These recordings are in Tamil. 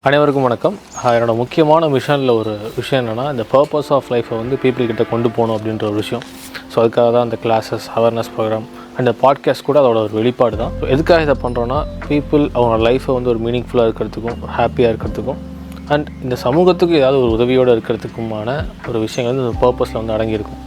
அனைவருக்கும் வணக்கம். என்னோடய முக்கியமான மிஷனில் ஒரு விஷயம் என்னென்னா, இந்த பர்பஸ் ஆஃப் லைஃப்பை வந்து பீப்புள்கிட்ட கொண்டு போகணும் அப்படின்ற ஒரு விஷயம். ஸோ அதுக்காக தான் அந்த classes, awareness program and podcast கூட அதோட ஒரு வெளிப்பாடு தான். ஸோ எதுக்காக இதை பண்ணுறோன்னா, பீப்புள் அவங்க லைஃப்பை வந்து ஒரு மீனிங்ஃபுல்லாக இருக்கிறதுக்கும், ஹாப்பியாக இருக்கிறதுக்கும் அண்ட் இந்த சமூகத்துக்கு ஏதாவது ஒரு உதவியோடு இருக்கிறதுக்குமான ஒரு விஷயங்கள் வந்து இந்த பர்பஸில் வந்து அடங்கியிருக்கும்.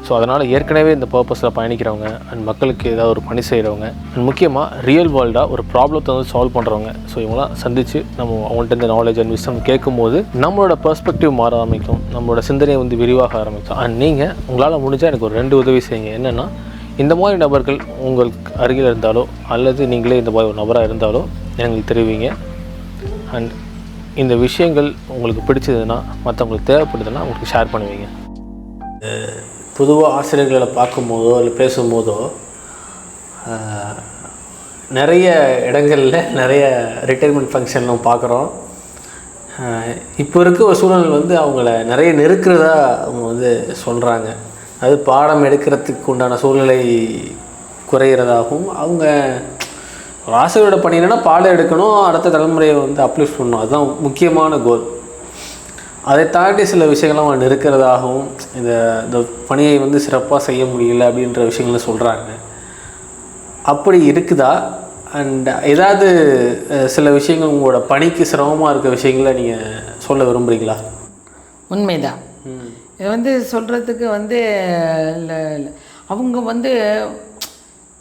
ஸோ அதனால் ஏற்கனவே இந்த பர்பஸில் பயணிக்கிறவங்க அண்ட் மக்களுக்கு ஏதாவது ஒரு பணி செய்கிறவங்க அண்ட் முக்கியமாக ரியல் வேர்ல்டாக ஒரு ப்ராப்ளத்தை வந்து சால்வ் பண்ணுறவங்க, ஸோ இவங்களாம் சந்தித்து நம்ம அவங்கள்ட்ட இந்த நாலேஜ் அண்ட் விஸ்டம் கேட்கும்போது நம்மளோட பெர்ஸ்பெக்டிவ் மாற ஆரம்பிக்கும், நம்மளோட சிந்தனையை வந்து விரிவாக ஆரம்பிக்கும். அண்ட் நீங்கள் உங்களால் முடிஞ்சால் எனக்கு ஒரு 2 உதவி செய்யுங்க. என்னென்னா, இந்த மாதிரி நபர்கள் உங்களுக்கு அருகில் இருந்தாலோ அல்லது நீங்களே இந்த மாதிரி ஒரு நபராக இருந்தாலோ எங்களுக்கு தெரிவிங்க. அண்ட் இந்த விஷயங்கள் உங்களுக்கு பிடிச்சதுன்னா, மற்றவங்களுக்கு தேவைப்படுதுன்னா உங்களுக்கு ஷேர் பண்ணுவீங்க. பொதுவாக ஆசிரியர்களை பார்க்கும்போதோ இல்லை பேசும்போதோ நிறைய இடங்களில் நிறைய ரிட்டைர்மெண்ட் ஃபங்க்ஷன்லாம் பார்க்குறோம். இப்போ இருக்க ஒரு சூழல் வந்து அவங்கள நிறைய நெருக்கிறதா அவங்க வந்து சொல்கிறாங்க. அது பாடம் எடுக்கிறதுக்கு உண்டான சூழ்நிலை குறைகிறதாகவும், அவங்க ஒரு ஆசிரியரோட பணி என்னென்னா பாடம் எடுக்கணும், அடுத்த தலைமுறையை வந்து அப்லிஃப்ட் பண்ணணும், அதுதான் முக்கியமான கோல். அதை தாண்டி சில விஷயங்கள்லாம் அவங்க நெருக்கிறதாகவும், இந்த பணியை வந்து சிறப்பாக செய்ய முடியல அப்படின்ற விஷயங்களும் சொல்கிறாங்க. அப்படி இருக்குதா? அண்ட் ஏதாவது சில விஷயங்கள் உங்களோட பணிக்கு சிரமமாக இருக்க விஷயங்களை நீங்கள் சொல்ல விரும்புகிறீங்களா? உண்மைதான். இதை வந்து சொல்கிறதுக்கு வந்து அவங்க வந்து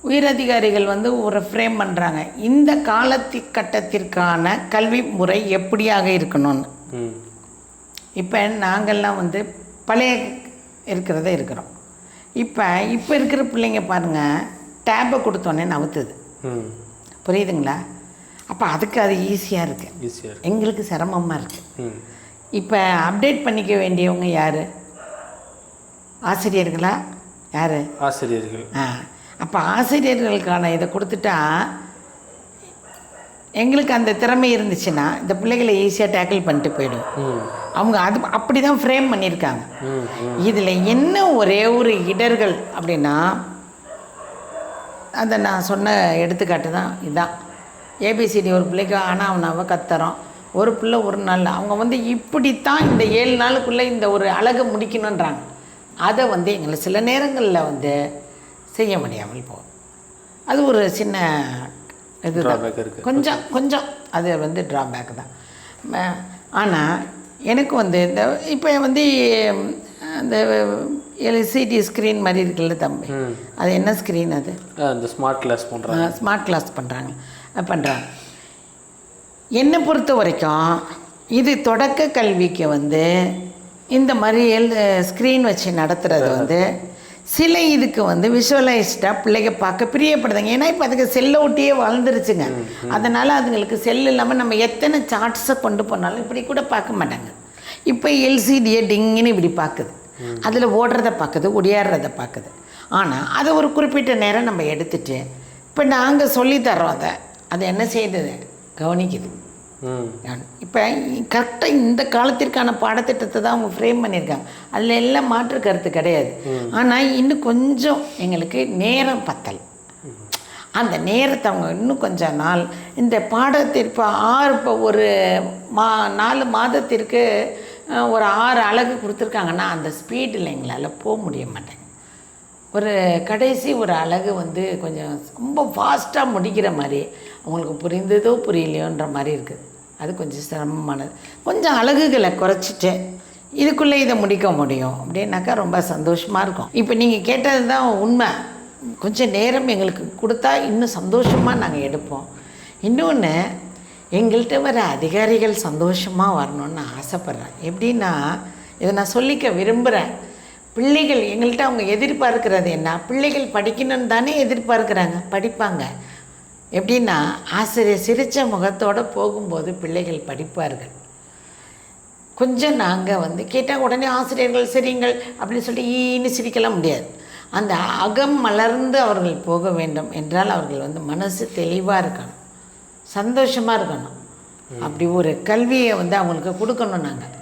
உயரதிகாரிகள் வந்து ஒரு ஃப்ரேம் பண்ணுறாங்க, இந்த காலத்திற்கான கல்வி முறை எப்படியாக இருக்கணும்னு. இப்போ நாங்கள்லாம் வந்து பழைய இருக்கிறத இருக்கிறோம். இப்போ இருக்கிற பிள்ளைங்க பாருங்கள், டேப்பை கொடுத்தோன்னே நவுத்துது. புரியுதுங்களா? அப்போ அதுக்கு அது ஈஸியாக இருக்குது, எங்களுக்கு சிரமமாக இருக்குது. இப்போ அப்டேட் பண்ணிக்க வேண்டியவங்க யார்? ஆசிரியர்களா? யார்? ஆசிரியர்கள். அப்போ ஆசிரியர்களுக்கான இதை கொடுத்துட்டா, எங்களுக்கு அந்த திறமை இருந்துச்சுன்னா இந்த பிள்ளைகளை ஈஸியாக டேக்கிள் பண்ணிட்டு போயிடும். அவங்க அப்படி தான் ஃப்ரேம் பண்ணியிருக்காங்க. இதில் என்ன ஒரே ஒரு இடர்கள் அப்படின்னா, அதை நான் சொன்ன எடுத்துக்காட்டு தான் இதுதான். ஏபிசிடி ஒரு பிள்ளைக்கு ஆனால் அவனாவை கத்துறோம், ஒரு பிள்ளை ஒரு நாள். அவங்க வந்து இப்படித்தான் இந்த 7 நாளுக்குள்ளே இந்த ஒரு அழகை முடிக்கணுன்றாங்க. அதை வந்து எங்களை சில நேரங்களில் வந்து செய்ய முடியாமல் போகும். அது ஒரு சின்ன இதுதான், கொஞ்சம் அது வந்து ட்ராபேக் தான். ஆனால் எனக்கு வந்து இந்த இப்போ வந்து அந்த எல்சிடி ஸ்க்ரீன் மாதிரி இருக்குல்ல தம்பி, அது என்ன ஸ்க்ரீன்? அது அந்த ஸ்மார்ட் கிளாஸ் பண்ணுறாங்க. என்னை பொறுத்த வரைக்கும் இது தொடக்க கல்விக்கு வந்து இந்த மாதிரி ஸ்க்ரீன் வச்சு நடத்துகிறது வந்து சில இதுக்கு வந்து விஷுவலைஸ்டாக பிள்ளைங்க பார்க்க பிரியப்படுதுங்க. ஏன்னா இப்போ அதுக்கு செல்லை ஒட்டியே வளர்ந்துருச்சுங்க. அதனால் அதுங்களுக்கு செல் இல்லாமல் நம்ம எத்தனை சார்ட்ஸை கொண்டு போனாலும் இப்படி கூட பார்க்க மாட்டாங்க. இப்போ எல்சிடியை டிங்குன்னு இப்படி பார்க்குது, அதில் ஓடுறத பார்க்குது, ஒடியாடுறத பார்க்குது. ஆனால் அதை ஒரு குறிப்பிட்ட நேரம் நம்ம எடுத்துகிட்டு இப்போ நாங்கள் சொல்லித்தரோம், அதை என்ன செய்யுது, கவனிக்குது. இப்போ கரெக்டாக இந்த காலத்திற்கான பாடத்திட்டத்தை தான் அவங்க ஃப்ரேம் பண்ணியிருக்காங்க. அதில் எல்லாம் மாற்று கருத்து கிடையாது. ஆனால் இன்னும் கொஞ்சம் எங்களுக்கு நேரம் பத்தல். அந்த நேரத்தை அவங்க இன்னும் கொஞ்சம் நாள் இந்த பாடத்திற்கு இப்போ ஒரு 4 மாதத்திற்கு ஒரு 6 அலகு கொடுத்துருக்காங்கன்னா அந்த ஸ்பீடில் எங்களால் போக முடிய மாட்டேங்க. ஒரு கடைசி ஒரு அலகு வந்து கொஞ்சம் ரொம்ப ஃபாஸ்ட்டாக முடிக்கிற மாதிரி அவங்களுக்கு புரிந்ததோ புரியலையோன்ற மாதிரி இருக்குது. அது கொஞ்சம் சிரமமானது. கொஞ்சம் அலகுகளை குறைச்சிட்டு இதுக்குள்ளே இதை முடிக்க முடியும் அப்படின்னாக்கா ரொம்ப சந்தோஷமாக இருக்கும். இப்போ நீங்கள் கேட்டது தான் உண்மை. கொஞ்சம் நேரம் எங்களுக்கு கொடுத்தா இன்னும் சந்தோஷமாக நாங்கள் எடுப்போம். இன்னொன்று, எங்கள்கிட்ட வர அதிகாரிகள் சந்தோஷமாக வரணும்னு ஆசைப்பட்றேன். எப்படின்னா, இதை நான் சொல்லிக்க விரும்புகிறேன். பிள்ளைகள் எங்கள்கிட்ட அவங்க எதிர்பார்க்கிறது என்ன? பிள்ளைகள் படிக்கணும்னு தானே எதிர்பார்க்குறாங்க, படிப்பாங்க. எப்படின்னா, ஆசிரியர் சிரித்த முகத்தோடு போகும்போது பிள்ளைகள் படிப்பார்கள். கொஞ்சம் நாங்கள் வந்து கேட்டால் உடனே ஆசிரியர்கள் சரிங்கள் அப்படின்னு சொல்லிட்டு ஈன்னு சிரிக்கலாம் முடியாது. அந்த அகம் மலர்ந்து அவர்கள் போக வேண்டும் என்றால் அவர்கள் வந்து மனசு தெளிவாக இருக்கணும், சந்தோஷமாக இருக்கணும். அப்படி ஒரு கல்வியை வந்து அவங்களுக்கு கொடுக்கணும் நாங்கள்.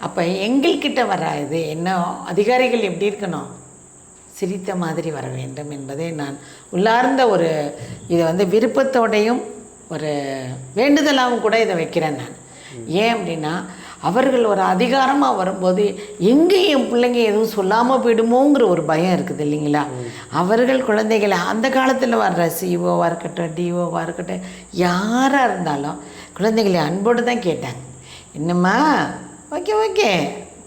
அப்போ எங்கள்கிட்ட வராது என்ன, அதிகாரிகள் எப்படி இருக்கணும், சிரித்த மாதிரி வர வேண்டும் என்பதை நான் உள்ளார்ந்த ஒரு இதை வந்து விருப்பத்தோடையும் ஒரு வேண்டுதலாகவும் கூட இதை வைக்கிறேன் நான். ஏன் அப்படின்னா அவர்கள் ஒரு அதிகாரமாக வரும்போது எங்கே என் பிள்ளைங்க எதுவும் சொல்லாமல் போயிடுமோங்கிற ஒரு பயம் இருக்குது இல்லைங்களா. அவர்கள் குழந்தைகளை அந்த காலத்தில் வர்ற சிஓவாக இருக்கட்டும், டிஓவாக இருக்கட்டும், யாராக இருந்தாலும் குழந்தைகளை அன்போடு தான் கேட்டாங்க. என்னம்மா ஓகே ஓகே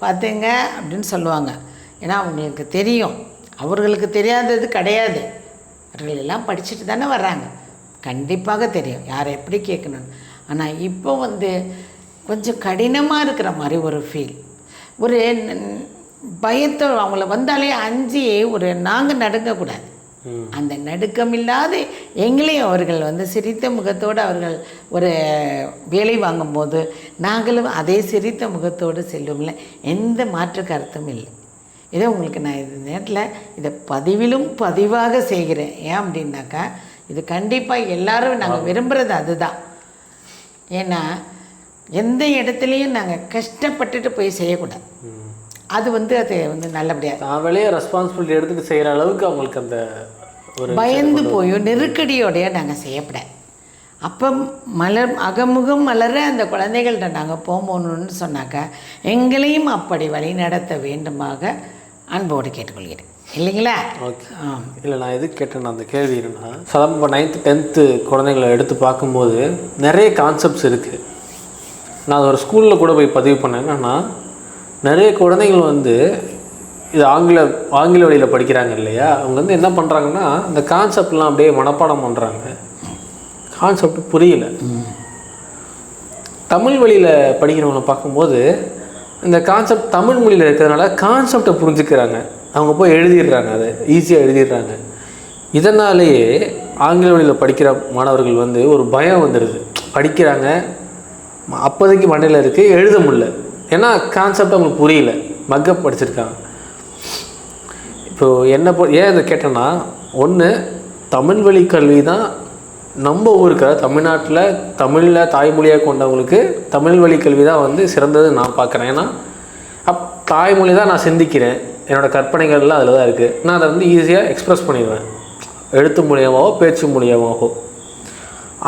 பார்த்துங்க அப்படின்னு சொல்லுவாங்க. ஏன்னா அவங்களுக்கு தெரியும், அவர்களுக்கு தெரியாதது கிடையாது. அவர்கள் எல்லாம் படிச்சுட்டு தானே வர்றாங்க, கண்டிப்பாக தெரியும் யாரை எப்படி கேட்கணும்னு. ஆனால் இப்போ கொஞ்சம் கடினமாக இருக்கிற மாதிரி ஒரு ஃபீல், ஒரு பயத்தை அவங்கள வந்தாலே அஞ்சு நாங்கள் நடுங்கக்கூடாது. அந்த நடுக்கம் இல்லாத எங்களையும் அவர்கள் சிரித்த முகத்தோடு அவர்கள் ஒரு வேலை வாங்கும்போது நாங்களும் அதே சிரித்த முகத்தோடு செல்லும்ல, எந்த மாற்று கருத்தும் இல்லை. இதை உங்களுக்கு நான் இந்த நேரத்தில் இதை பதிவிலும் பதிவாக செய்கிறேன். ஏன் அப்படின்னாக்கா இது கண்டிப்பாக எல்லோரும் நாங்கள் விரும்புகிறது அதுதான். ஏன்னா எந்த இடத்துலையும் நாங்கள் கஷ்டப்பட்டுட்டு போய் செய்யக்கூடாது. அது அது நல்லபடியாக நாங்களே ரெஸ்பான்சிபிலிட்டி எடுத்துகிட்டு செய்கிற அளவுக்கு அவங்களுக்கு அந்த ஒரு பயந்து போயும் நெருக்கடியோடைய நாங்கள் செய்யப்படாது. அப்போ அகமுகம் மலர அந்த குழந்தைகள்கிட்ட நாங்கள் போகணுன்னு சொன்னாக்கா எங்களையும் அப்படி வழி நடத்த வேண்டுமாக அன்போடு கேட்டுக்கொள்கிறேன், இல்லைங்களா? ஓகே. இல்லை, நான் எதுக்கு கேட்டேன்னா அந்த கேள்வி என்னென்னா, சாதாரண இப்போ 9th 10th குழந்தைங்களை எடுத்து பார்க்கும்போது நிறைய கான்செப்ட்ஸ் இருக்குது. நான் ஒரு ஸ்கூலில் கூட போய் பதிவு பண்ணேன். என்னென்னா, நிறைய குழந்தைகள் இது ஆங்கில வழியில் படிக்கிறாங்க இல்லையா, அவங்க என்ன பண்ணுறாங்கன்னா இந்த கான்செப்ட்லாம் அப்படியே மனப்பாடம் பண்ணுறாங்க, கான்செப்ட் புரியல. தமிழ் வழியில் படிக்கிறவங்களை பார்க்கும்போது இந்த கான்செப்ட் தமிழ் மொழியில் இருக்கிறதுனால கான்செப்டை புரிஞ்சுக்கிறாங்க, அவங்க போய் எழுதிடுறாங்க, அதை ஈஸியாக எழுதிடுறாங்க. இதனாலேயே ஆங்கில வழியில் படிக்கிற மாணவர்கள் ஒரு பயம் வந்துடுது. படிக்கிறாங்க, அப்போதைக்கு மண்டையில் இருக்குது, எழுத முடியல, ஏன்னா கான்செப்ட் அவங்களுக்கு புரியல, மக்கப் படிச்சிருக்காங்க. இப்போது என்ன ஏன் இதை கேட்டேன்னா, ஒன்று தமிழ் வழி கல்வி தான் நம்ம ஊருக்கு, தமிழ்நாட்டில் தமிழில் தாய்மொழியாக கொண்டவங்களுக்கு தமிழ் வழி கல்வி தான் சிறந்தது நான் பார்க்குறேன். ஏன்னா தாய்மொழி தான் நான் சிந்திக்கிறேன், என்னோடய கற்பனைகள்லாம் அதில் தான் இருக்குது. நான் அதை ஈஸியாக எக்ஸ்ப்ரெஸ் பண்ணிடுவேன், எழுத்து மூலியமாகவோ பேச்சு மூலியமாகவோ.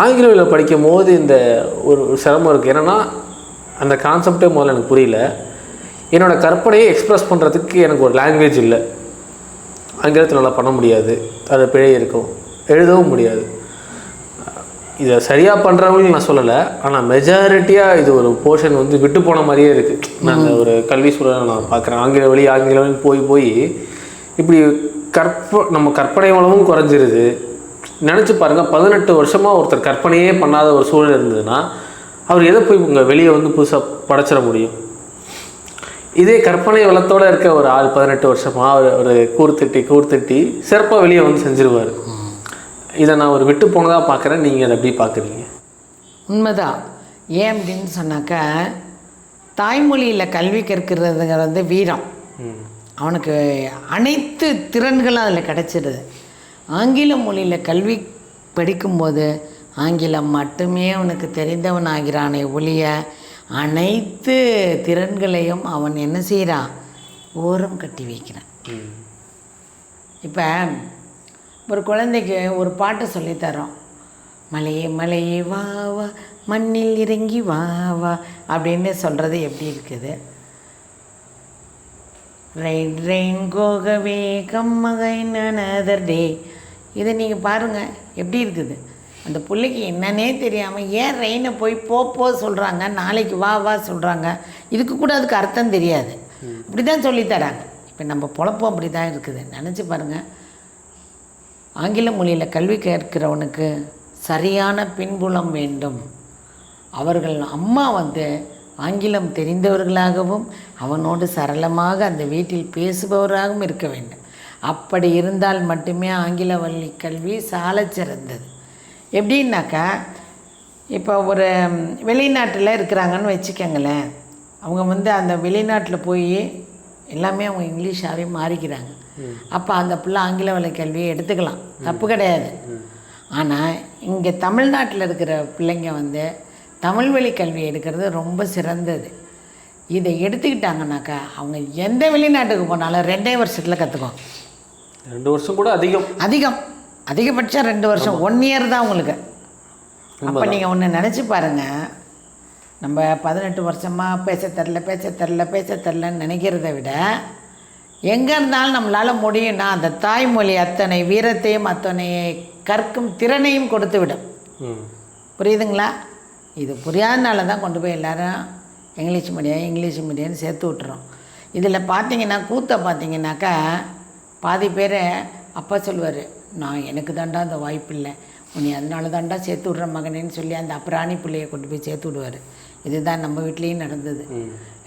ஆங்கில வழியில் படிக்கும் போது இந்த ஒரு சிரமம் இருக்குது. என்னென்னா அந்த கான்செப்டே முதல்ல எனக்கு புரியல, என்னோடய கற்பனையை எக்ஸ்ப்ரெஸ் பண்ணுறதுக்கு எனக்கு ஒரு லாங்குவேஜ் இல்லை. ஆங்கிலத்தில் நல்லா பண்ண முடியாது, அது பிழை இருக்கும், எழுதவும் முடியாது. இதை சரியாக பண்ணுறவங்களுக்கு நான் சொல்லலை, ஆனால் மெஜாரிட்டியாக இது ஒரு போர்ஷன் விட்டு போன மாதிரியே இருக்குது. நான் அந்த ஒரு கல்வி சூழலை நான் பார்க்குறேன். ஆங்கில வழி போய் இப்படி நம்ம கற்பனை வளமும் குறைஞ்சிருது. நினச்சி பாருங்கள், 18 வருஷமாக ஒருத்தர் கற்பனையே பண்ணாத ஒரு சூழல் இருந்ததுன்னா அவர் எதை போய் உங்கள் வெளியே புதுசாக படைச்சிட முடியும்? இதே கற்பனை வளத்தோடு இருக்க ஒரு ஆள் 18 வருஷமாக ஒரு கூர்த்திட்டி சிறப்பாக வெளியே செஞ்சிருவார். இதை நான் ஒரு விட்டு போனதாக பார்க்குறேன். நீங்கள் அதை எப்படி பார்க்குறீங்க? உண்மைதான். ஏன் அப்படின்னு சொன்னாக்கா, தாய்மொழியில் கல்வி கற்கிறதுங்கிறது வீரம். அவனுக்கு அனைத்து திறன்களும் அதில் கிடச்சிடுது. ஆங்கில மொழியில் கல்வி படிக்கும்போது ஆங்கிலம் மட்டுமே அவனுக்கு தெரிந்தவனாகிறானே ஒழிய அனைத்து திறன்களையும் அவன் என்ன செய்கிறான், ஓரம் கட்டி வைக்கிறான். இப்போ ஒரு குழந்தைக்கு ஒரு பாட்டு சொல்லித்தரோம், மலையே மலையே வா வா மண்ணில் இறங்கி வா வா அப்படின்னு சொல்கிறது எப்படி இருக்குது? ரெயின் ரெயின் கோகவே கம்மகை நனதர் டே. இதை நீங்கள் பாருங்கள் எப்படி இருக்குது. அந்த பிள்ளைக்கு என்னன்னே தெரியாமல் ஏன் ரெயினை போய் போ சொல்கிறாங்க, நாளைக்கு வா வா சொல்கிறாங்க, இதுக்கு கூட அதுக்கு அர்த்தம் தெரியாது. அப்படி தான் சொல்லித்தராங்க. இப்போ நம்ம பொழப்போம் அப்படி தான் இருக்குது. நினச்சி பாருங்கள், ஆங்கில மொழியில் கல்வி கேட்கிறவனுக்கு சரியான பின்புலம் வேண்டும். அவர்கள் அம்மா ஆங்கிலம் தெரிந்தவர்களாகவும் அவனோடு சரளமாக அந்த வீட்டில் பேசுபவராகவும் இருக்க வேண்டும். அப்படி இருந்தால் மட்டுமே ஆங்கில வழி கல்வி சாலச் சிறந்தது. எப்படின்னாக்கா, இப்போ ஒரு வெளிநாட்டில் இருக்கிறாங்கன்னு வச்சுக்கோங்களேன், அவங்க அந்த வெளிநாட்டில் போய் எல்லாமே அவங்க இங்கிலீஷாகவே மாறிக்கிறாங்க. அப்போ அந்த பிள்ளை ஆங்கில வழி கல்வியை எடுத்துக்கலாம், தப்பு கிடையாது. ஆனால் இங்கே தமிழ்நாட்டில் இருக்கிற பிள்ளைங்க தமிழ் வழி கல்வி எடுக்கிறது ரொம்ப சிறந்தது. இதை எடுத்துக்கிட்டாங்கனாக்கா அவங்க எந்த வெளிநாட்டுக்கு போனாலும் 2 வருஷத்தில் கற்றுக்கும். 2 வருஷம் கூட அதிகபட்சம் 2 வருஷம், 1 இயர் தான் உங்களுக்கு. அப்போ நீங்கள் ஒன்று நினச்சி பாருங்கள், நம்ம 18 வருஷமாக பேச தெரிலன்னு நினைக்கிறத விட எங்கே இருந்தாலும் நம்மளால் முடியும்னா அந்த தாய்மொழி அத்தனை வீரத்தையும் அத்தனை கற்கும் திறனையும் கொடுத்து விடும். புரியுதுங்களா? இது புரியாதனால தான் கொண்டு போய் எல்லோரும் இங்கிலீஷ் மீடியம்னு சேர்த்து விட்டுறோம். இதில் பார்த்தீங்கன்னா கூத்தை பார்த்தீங்கன்னாக்கா பாதி பேர் அப்பா சொல்லுவார், நான் எனக்கு தாண்டா அந்த வாய்ப்பு இல்லை, உன்னை அதனால தாண்டா சேர்த்து விட்ற மகனேன்னு சொல்லி அந்த அப்புறாணி பிள்ளையை கொண்டு போய் சேர்த்து விடுவார். இதுதான் நம்ம வீட்லேயும் நடந்தது.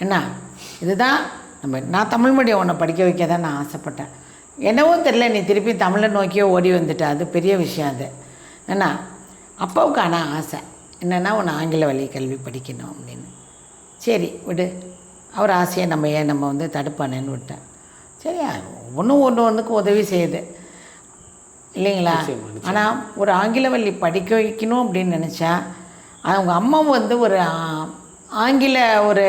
என்ன இதுதான் நான் தமிழ் மீடியம் உன்னை படிக்க வைக்க தான் நான் ஆசைப்பட்டேன். என்னவோ தெரில, நீ திருப்பி தமிழை நோக்கியோ ஓடி வந்துட்ட, அது பெரிய விஷயம். அது என்ன அப்பாவுக்கான ஆசை என்னென்னா உன்னை ஆங்கில வழி கல்வி படிக்கணும் அப்படின்னு. சரி விடு, அவர் ஆசையை நம்ம வந்து தடுப்பானேன்னு விட்டேன். சரியா, ஒன்றுக்கு உதவி செய்யுது இல்லைங்களா? ஆனால் ஒரு ஆங்கில வழி படிக்க வைக்கணும் அப்படின்னு நினச்சா அவங்க அம்மா வந்து ஒரு ஆங்கில ஒரு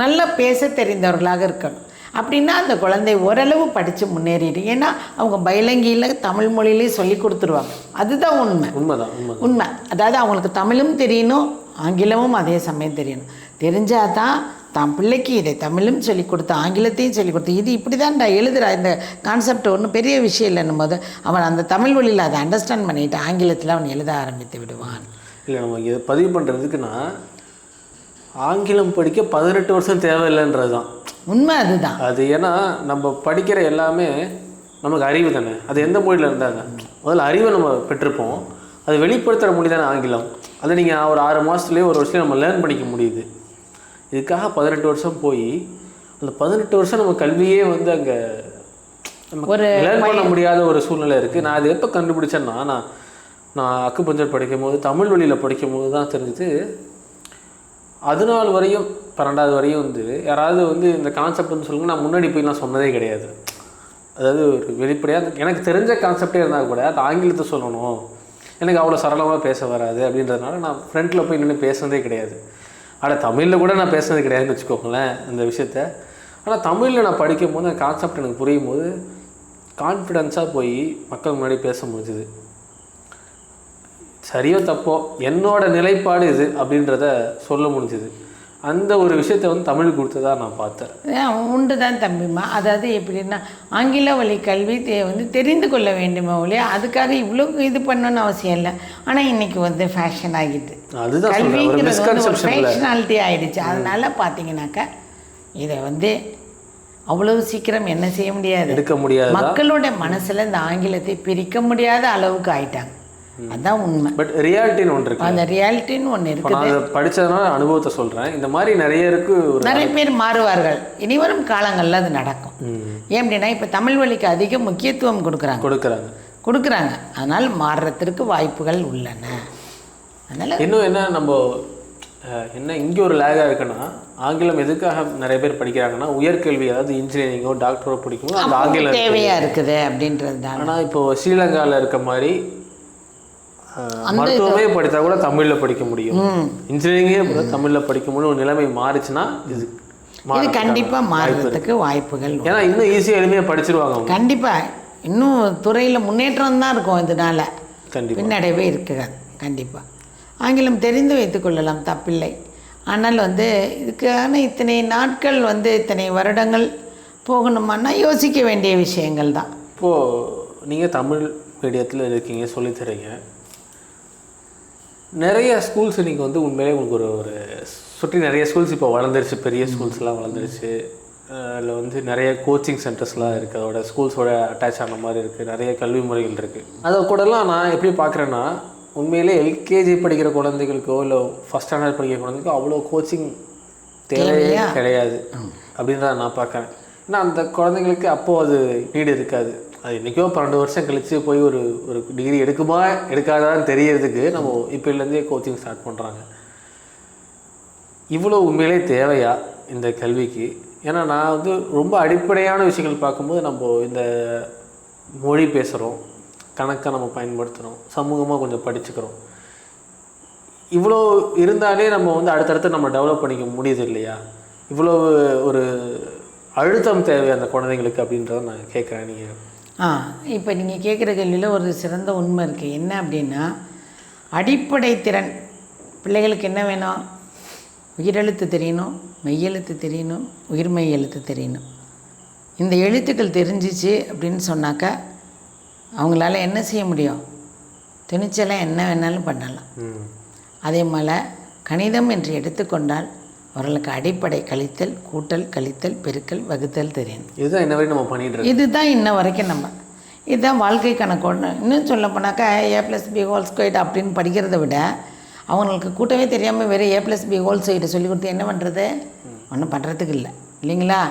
நல்லா பேச தெரிந்தவர்களாக இருக்கணும். அப்படின்னா அந்த குழந்தை ஓரளவு படித்து முன்னேறிடு. ஏன்னா அவங்க பைலங்கியில் தமிழ் மொழியிலே சொல்லி கொடுத்துருவாங்க. அதுதான் உண்மை. அதாவது அவங்களுக்கு தமிழும் தெரியணும், ஆங்கிலமும் அதே சமயம் தெரியணும். தெரிஞ்சால் தான் தான் பிள்ளைக்கு இதை தமிழும் சொல்லிக் கொடுத்து ஆங்கிலத்தையும் சொல்லிக் கொடுத்து இது இப்படி தான்டா எழுதுறா, இந்த கான்செப்ட் ஒன்றும் பெரிய விஷயம் இல்லைன்னும் போது அவன் அந்த தமிழ் வழியில் அதை அண்டர்ஸ்டாண்ட் பண்ணிவிட்டு ஆங்கிலத்தில் அவன் எழுத ஆரம்பித்து விடுவான். இல்லை, நம்ம இதை பதிவு பண்ணுறதுக்குன்னா ஆங்கிலம் படிக்க 18 வருஷம் தேவையில்லைன்றது தான் உண்மை. அதுதான் அது. ஏன்னா நம்ம படிக்கிற எல்லாமே நமக்கு அறிவு தானே. அது எந்த மொழியில் இருந்தாங்க முதல்ல அறிவை நம்ம பெற்றிருப்போம். அது வெளிப்படுத்துகிற மொழி தானே ஆங்கிலம். அதை நீங்கள் ஒரு 6 மாதத்துலேயே ஒரு வருஷத்துலேயே நம்ம லேர்ன் பண்ணிக்க முடியுது. இதுக்காக 18 வருஷம் போய் அந்த 18 வருஷம் நம்ம கல்வியே வந்து அங்கே ஒரு லேர்ன் பண்ண முடியாத ஒரு சூழ்நிலை இருக்குது. நான் அது எப்போ கண்டுபிடிச்சேன்னா நான் அக்குபஞ்சர் படிக்கும் போது தமிழ் வழியில் படிக்கும் போது தான் தெரிஞ்சுது. 14 வரையும் 12வது வரையும் வந்து யாராவது வந்து இந்த கான்செப்ட்னு சொல்லுங்க, நான் முன்னாடி போய் நான் சொன்னதே கிடையாது. அதாவது ஒரு வெளிப்படையாக எனக்கு தெரிஞ்ச கான்செப்டே இருந்தால் கூட அது ஆங்கிலத்தை சொல்லணும், எனக்கு அவ்வளோ சரளமாக பேச வராது அப்படின்றதுனால நான் ஃப்ரண்ட்டில் போய் நின்று பேசுனதே கிடையாது. ஆனால் தமிழில் கூட நான் பேசுனது கிடையாதுன்னு வச்சுக்கோங்களேன் அந்த விஷயத்த. ஆனால் தமிழில் நான் படிக்கும் போது அந்த கான்செப்ட் எனக்கு புரியும் போது கான்ஃபிடென்ஸாக போய் மக்கள் முன்னாடி பேச முடிஞ்சுது. சரியோ தப்போ என்னோட நிலைப்பாடு இது அப்படின்றத சொல்ல முடிஞ்சுது. அந்த ஒரு விஷயத்தை வந்து தமிழ் கொடுத்ததா நான் பார்த்தேன். உண்டு தான் தம்பிம்மா. அதாவது எப்படின்னா ஆங்கில வழி கல்வி வந்து தெரிந்து கொள்ள வேண்டுமே ஒழிய அதுக்காக இவ்வளோ இது பண்ணணும்னு அவசியம் இல்லை. ஆனால் இன்றைக்கி வந்து ஃபேஷன் ஆகிட்டு, அதுதான் கல்விங்கிறது ஒரு ஃபேஷனாலிட்டி ஆகிடுச்சு. அதனால் பார்த்தீங்கன்னாக்கா இதை வந்து அவ்வளவு சீக்கிரம் என்ன செய்ய முடியாது, எடுக்க முடியாது. மக்களோட மனசில் இந்த ஆங்கிலத்தை பிரிக்க முடியாத அளவுக்கு ஆயிட்டாங்க. அதான் உண்மை. பட் ரியாலிட்டின்னு ஒன்று இருக்குது. அந்த ரியாலிட்டின்னு ஒன்று இருக்குது. நான் படித்ததுனால அனுபவத்தை சொல்கிறேன். இந்த மாதிரி நிறைய பேர் மாறுவார்கள். இனிவரும் காலங்களில் அது நடக்கும். ஏன் அப்படின்னா இப்போ தமிழ் வழிக்கு அதிக முக்கியத்துவம் கொடுக்குறாங்க. அதனால் மாறுறதுக்கு வாய்ப்புகள் உள்ளன. அதனால் இன்னும் நம்ம இங்கே ஒரு லேகாக இருக்குன்னா ஆங்கிலம் எதுக்காக நிறைய பேர் படிக்கிறாங்கன்னா உயர்கல்வி, அதாவது இன்ஜினியரிங்கோ டாக்டரோ படிக்கும்போது அந்த ஆங்கிலம் தேவையாக இருக்குது அப்படின்றது தான். ஆனால் இப்போது ஸ்ரீலங்காவில் இருக்க மாதிரி மருத்துவமே படித்தா கூட தமிழில் படிக்க முடியும், இன்ஜினியரிங்கே கூட தமிழில் படிக்க முடியும். ஒரு நிலைமை மாறிச்சுன்னா இது கண்டிப்பாக மாறுறதுக்கு வாய்ப்புகள். ஏன்னா இன்னும் ஈஸியாக எளிமையாக படிச்சிருவாங்க. கண்டிப்பாக இன்னும் துறையில் முன்னேற்றம் தான் இருக்கும். இதனால் பின்னடைவே இருக்குது. கண்டிப்பாக ஆங்கிலம் தெரிந்து வைத்துக்கொள்ளலாம், தப்பில்லை. ஆனால் வந்து இதுக்கான இத்தனை நாட்கள் வந்து இத்தனை வருடங்கள் போகணுமான்னா யோசிக்க வேண்டிய விஷயங்கள் தான். இப்போது நீங்கள் தமிழ் மீடியத்தில் இருக்கீங்க, சொல்லித்தரீங்க. நிறைய ஸ்கூல்ஸ் இன்றைக்கி வந்து உண்மையிலே உங்களுக்கு ஒரு சுற்றி நிறைய ஸ்கூல்ஸ் இப்போ வளர்ந்துருச்சு, பெரிய ஸ்கூல்ஸ்லாம் வளர்ந்துருச்சு. அதில் வந்து நிறைய கோச்சிங் சென்டர்ஸ்லாம் இருக்குது, அதோட ஸ்கூல்ஸோட அட்டாச் ஆன மாதிரி இருக்குது, நிறைய கல்வி முறைகள் இருக்குது. அதை கூடலாம் நான் எப்படி பார்க்குறேன்னா உண்மையிலே எல்கேஜி படிக்கிற குழந்தைகளுக்கோ இல்லை ஃபஸ்ட் ஸ்டாண்டர்ட் படிக்கிற குழந்தைக்கோ அவ்வளோ கோச்சிங் தேவையே கிடையாது அப்படின்னு தான் நான் பார்க்குறேன். ஏன்னா அந்த குழந்தைங்களுக்கு அப்போது அது நீடு இருக்காது. அது இன்றைக்கோ 12 வருஷம் கழித்து போய் ஒரு டிகிரி எடுக்குமா எடுக்காதான்னு தெரியறதுக்கு நம்ம இப்போலேருந்தே கோச்சிங் ஸ்டார்ட் பண்ணுறாங்க. இவ்வளோ உண்மையிலே தேவையா இந்த கல்விக்கு? ஏன்னா நான் வந்து ரொம்ப அடிப்படையான விஷயங்கள் பார்க்கும்போது நம்ம இந்த மொழி பேசுகிறோம், கணக்கை நம்ம பயன்படுத்துகிறோம், சமூகமாக கொஞ்சம் படிச்சுக்கிறோம். இவ்வளோ இருந்தாலே நம்ம வந்து அடுத்தடுத்து நம்ம டெவலப் பண்ணிக்க முடியுது இல்லையா? இவ்வளோ ஒரு அழுத்தம் தேவை அந்த குழந்தைங்களுக்கு அப்படின்றத நான் கேட்குறேன். நீங்கள் இப்போ நீங்கள் கேட்குற கேள்வியில் ஒரு சிறந்த உண்மை இருக்குது. என்ன அப்படின்னா அடிப்படை திறன் பிள்ளைகளுக்கு என்ன வேணும்? உயிரெழுத்து தெரியணும், மெய்யெழுத்து தெரியணும், உயிர்மெய் எழுத்து தெரியணும். இந்த எழுத்துக்கள் தெரிஞ்சிச்சு அப்படின்னு சொன்னாக்கா அவங்களால என்ன செய்ய முடியும்? துணிச்சலாக என்ன வேணாலும் பண்ணலாம். அதே போல் கணிதம் என்று எடுத்துக்கொண்டால் அவர்களுக்கு அடிப்படை கழித்தல், கூட்டல், கழித்தல், பெருக்கல், வகுத்தல் தெரியணும். இதுதான் இன்ன வரைக்கும் நம்ம பண்ணிட்டு இருக்கோம். இதுதான் இன்ன வரைக்கும் நம்ம இதுதான் வாழ்க்கை கணக்கோடு. இன்னும் சொல்ல போனாக்கா A+B² அப்படின்னு படிக்கிறத விட அவங்களுக்கு கூட்டவே தெரியாமல் வெறும் A+B² சொல்லி கொடுத்து என்ன பண்ணுறது? ஒன்றும் பண்ணுறதுக்கு இல்லை இல்லைங்களா?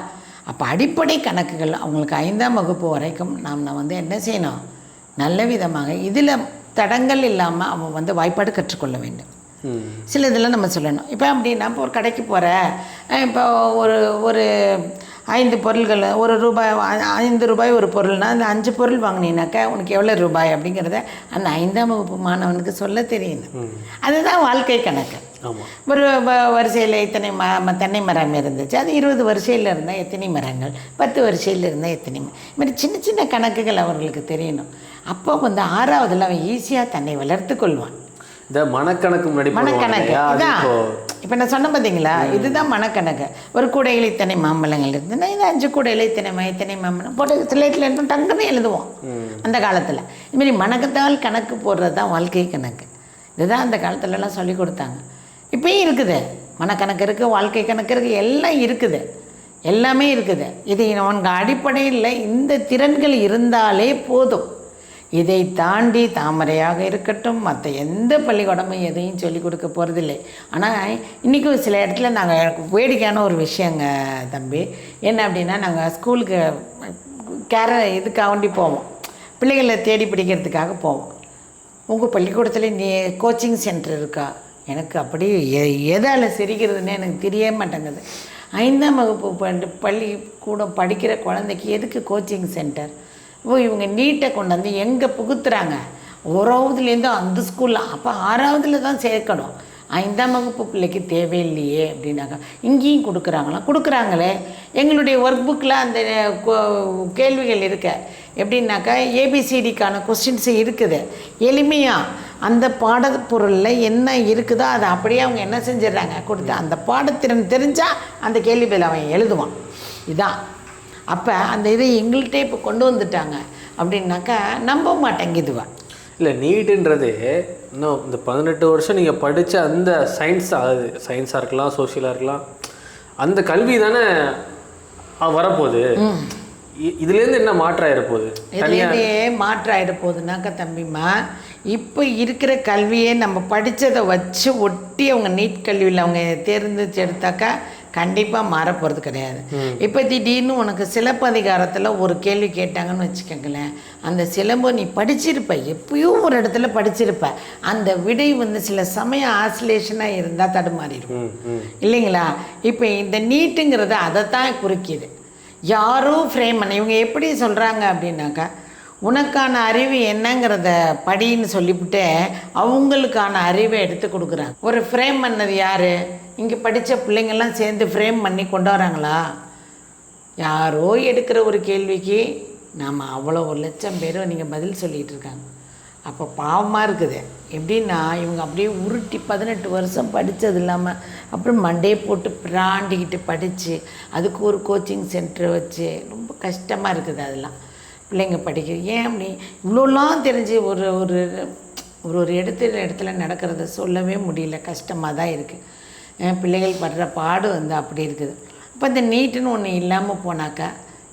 அப்போ அடிப்படை கணக்குகள் அவங்களுக்கு 5ஆம் வகுப்பு வரைக்கும் நாம் வந்து என்ன செய்யணும்? நல்ல விதமாக இதில் தடங்கள் இல்லாமல் அவன் வந்து வாய்ப்பாடு கற்றுக்கொள்ள வேண்டும். சில இதெல்லாம் நம்ம சொல்லணும். இப்போ அப்படின்னா இப்போ ஒரு கடைக்கு போகிற, இப்போ ஒரு 5 பொருள்கள் ₹1 ₹5 ஒரு பொருள்னால் அந்த 5 பொருள் வாங்கினீங்கனாக்கா உனக்கு எவ்வளோ ரூபாய் அப்படிங்கிறத அந்த 5ஆம் வகுப்பு மாணவனுக்கு சொல்ல தெரியணும். அதுதான் வாழ்க்கை கணக்கு. ஒரு வரிசையில் இத்தனை தென்னை மரம் இருந்துச்சு, அது 20 வரிசையில் இருந்தால் எத்தனை மரங்கள், 10 வரிசையில் இருந்தால் எத்தனை இது மாதிரி சின்ன சின்ன கணக்குகள் அவர்களுக்கு தெரியணும். அப்போ வந்து 6ஆவதில் அவன் ஈஸியாக தன்னை வளர்த்து கொள்வான். இந்த மனக்கணக்கு மனக்கணக்கு இதான் இப்போ நான் சொன்ன பார்த்தீங்களா? இதுதான் மனக்கணக்கு. ஒரு கூடையில் இத்தனை மாம்பழங்கள் இருந்ததுன்னா இது 5 கூடையில் இத்தனை மாம்பழம் போட்டு ஸ்லேட்டில் இருந்தும் டங்குன்னு எழுதுவோம் அந்த காலத்தில். இதுமாரி மனக்கத்தால் கணக்கு போடுறது தான் வாழ்க்கை கணக்கு. இதுதான் அந்த காலத்துலலாம் சொல்லி கொடுத்தாங்க. இப்போயும் இருக்குது, மனக்கணக்கு இருக்குது, வாழ்க்கை கணக்கு இருக்குது, எல்லாம் இருக்குது, எல்லாமே இருக்குது. இது உனக்கு அடிப்படையில் இந்த திறன்கள் இருந்தாலே போதும். இதை தாண்டி தாமரையாக இருக்கட்டும் மற்ற எந்த பள்ளிக்கூடமும் எதையும் சொல்லிக் கொடுக்க போகிறதில்லை. ஆனால் இன்றைக்கும் சில இடத்துல நாங்கள் வேடிக்கையான ஒரு விஷயங்க தம்பி, என்ன அப்படின்னா நாங்கள் ஸ்கூலுக்கு இதுக்காண்டி போவோம், பிள்ளைகளை தேடி பிடிக்கிறதுக்காக போவோம். உங்கள் பள்ளிக்கூடத்தில் கோச்சிங் சென்டர் இருக்கா? எனக்கு அப்படியே எதால் சிரிக்கிறதுன்னு எனக்கு தெரிய மாட்டேங்குது. 5ஆம் வகுப்பு பள்ளிக்கூடம் படிக்கிற குழந்தைக்கு எதுக்கு கோச்சிங் சென்டர்? இவங்க நீட்டை கொண்டு வந்து எங்கே புகுத்துறாங்க? 1ஆவதுலேருந்து அந்த ஸ்கூலில், அப்போ 6ஆவதில் தான் சேர்க்கணும். 5ஆம் வகுப்பு பிள்ளைக்கு தேவையில்லையே அப்படின்னாக்கா இங்கேயும் கொடுக்குறாங்களே. எங்களுடைய ஒர்க் புக்கில் அந்த கேள்விகள் இருக்க எப்படின்னாக்கா ABCDக்கான கொஸ்டின்ஸ் இருக்குது. எளிமையாக அந்த பாடப்பொருளில் என்ன இருக்குதோ அதை அப்படியே அவங்க என்ன செஞ்சிடறாங்க கொடுத்து அந்த பாடத்திறன் தெரிஞ்சால் அந்த கேள்விகள் அவன் எழுதுவான். இதான் அப்போ அந்த இதை எங்கள்கிட்ட இப்போ கொண்டு வந்துட்டாங்க அப்படின்னாக்கா நம்ப மாட்டேங்குதுவா. இல்லை நீட்டுன்றது இன்னும் இந்த 18 வருஷம் நீங்கள் படித்த அந்த சயின்ஸாக இருக்கலாம், சோஷியலாக இருக்கலாம், அந்த கல்வி தானே வரப்போகுது. இதுலேருந்து என்ன மாற்றம் ஆகிடப்போகுது? இதுலேருந்தே மாற்றம் ஆகிடப்போகுதுனாக்கா தம்பிம்மா, இப்போ இருக்கிற கல்வியை நம்ம படித்ததை வச்சு ஒட்டி அவங்க நீட் கல்வியில் அவங்க தேர்ந்தெடுத்து எடுத்தாக்கா கண்டிப்பாக மாற போகிறது கிடையாது. இப்போ திடீர்னு உனக்கு சிலப்பதிகாரத்தில் ஒரு கேள்வி கேட்டாங்கன்னு வச்சுக்கோங்களேன், அந்த சிலம்பு நீ படிச்சிருப்ப, எப்பயோ ஒரு இடத்துல படிச்சிருப்ப, அந்த விடை வந்து சில சமயம் ஆசிலேஷனாக இருந்தால் தடுமாறிடும் இல்லைங்களா? இப்போ இந்த நீட்டுங்கிறது அதைத்தான் குறிக்கிது. யாரோ ஃப்ரேம் பண்ண இவங்க எப்படி சொல்கிறாங்க அப்படின்னாக்கா, உனக்கான அறிவு என்னங்கிறத படின்னு சொல்லிவிட்டு அவங்களுக்கான அறிவை எடுத்து கொடுக்குறாங்க. ஒரு ஃப்ரேம் பண்ணது யார்? இங்கே படித்த பிள்ளைங்கள்லாம் சேர்ந்து ஃப்ரேம் பண்ணி கொண்டு வராங்களா? யாரோ எடுக்கிற ஒரு கேள்விக்கு நாம் அவ்வளோ 1,00,000 பேர் நீங்கள் பதில் சொல்லிகிட்டு இருக்காங்க. அப்போ பாவமாக இருக்குது. எப்படின்னா இவங்க அப்படியே உருட்டி 18 வருஷம் படித்தது இல்லாமல் அப்புறம் மண்டையை போட்டு பிராண்டிக்கிட்டு படித்து அதுக்கு ஒரு கோச்சிங் சென்டர் வச்சு ரொம்ப கஷ்டமாக இருக்குது. அதெல்லாம் பிள்ளைங்க படிக்கிறது ஏன் அப்படி இவ்வளோலாம் தெரிஞ்சு ஒரு ஒரு ஒரு இடத்துல நடக்கிறத சொல்லவே முடியல. கஷ்டமாக தான் இருக்குது. பிள்ளைகள் படுற பாடு வந்து அப்படி இருக்குது. அப்போ இந்த நீட்டுன்னு ஒன்று இல்லாமல் போனாக்கா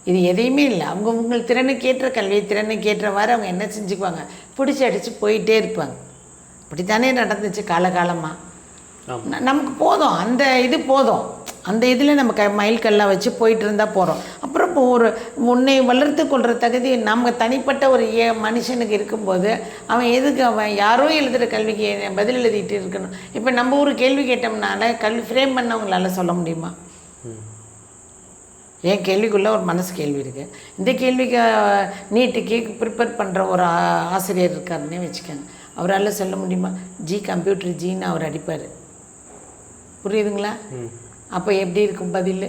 இது எதையுமே இல்லை. அவங்க திறனுக்கேற்ற கல்வி திறனுக்கேற்றவாறு அவங்க என்ன செஞ்சுக்குவாங்க, பிடிச்சி அடித்து போயிட்டே இருப்பாங்க. அப்படித்தானே நடந்துச்சு காலகாலமாக. நமக்கு போதும், அந்த இது போதும், அந்த இதில் நம்ம மைல்கல்லாம் வச்சு போயிட்டு இருந்தால் போகிறோம். அப்புறம் இப்போ ஒரு உன்னை வளர்த்து கொள்கிற தகுதி நம்ம தனிப்பட்ட ஒரு மனுஷனுக்கு இருக்கும்போது அவன் எதுக்கு அவன் யாரோ எழுதுகிற கல்விக்கு பதில் எழுதிட்டு இருக்கணும்? இப்போ நம்ம ஒரு கேள்வி கேட்டோம்னால கல்வி ஃப்ரேம் பண்ணவங்களால சொல்ல முடியுமா? ஏன் கேள்விக்குள்ளே ஒரு மனசு கேள்வி இருக்குது. இந்த கேள்விக்கு நீட்டுக்கு ப்ரிப்பேர் பண்ணுற ஒரு ஆசிரியர் இருக்காருன்னே வச்சுக்கோங்க, அவரால் சொல்ல முடியுமா? கம்ப்யூட்டர் ஜின்னு அவர் அடிப்பார். புரியுதுங்களா? அப்போ எப்படி இருக்கும் பதில்?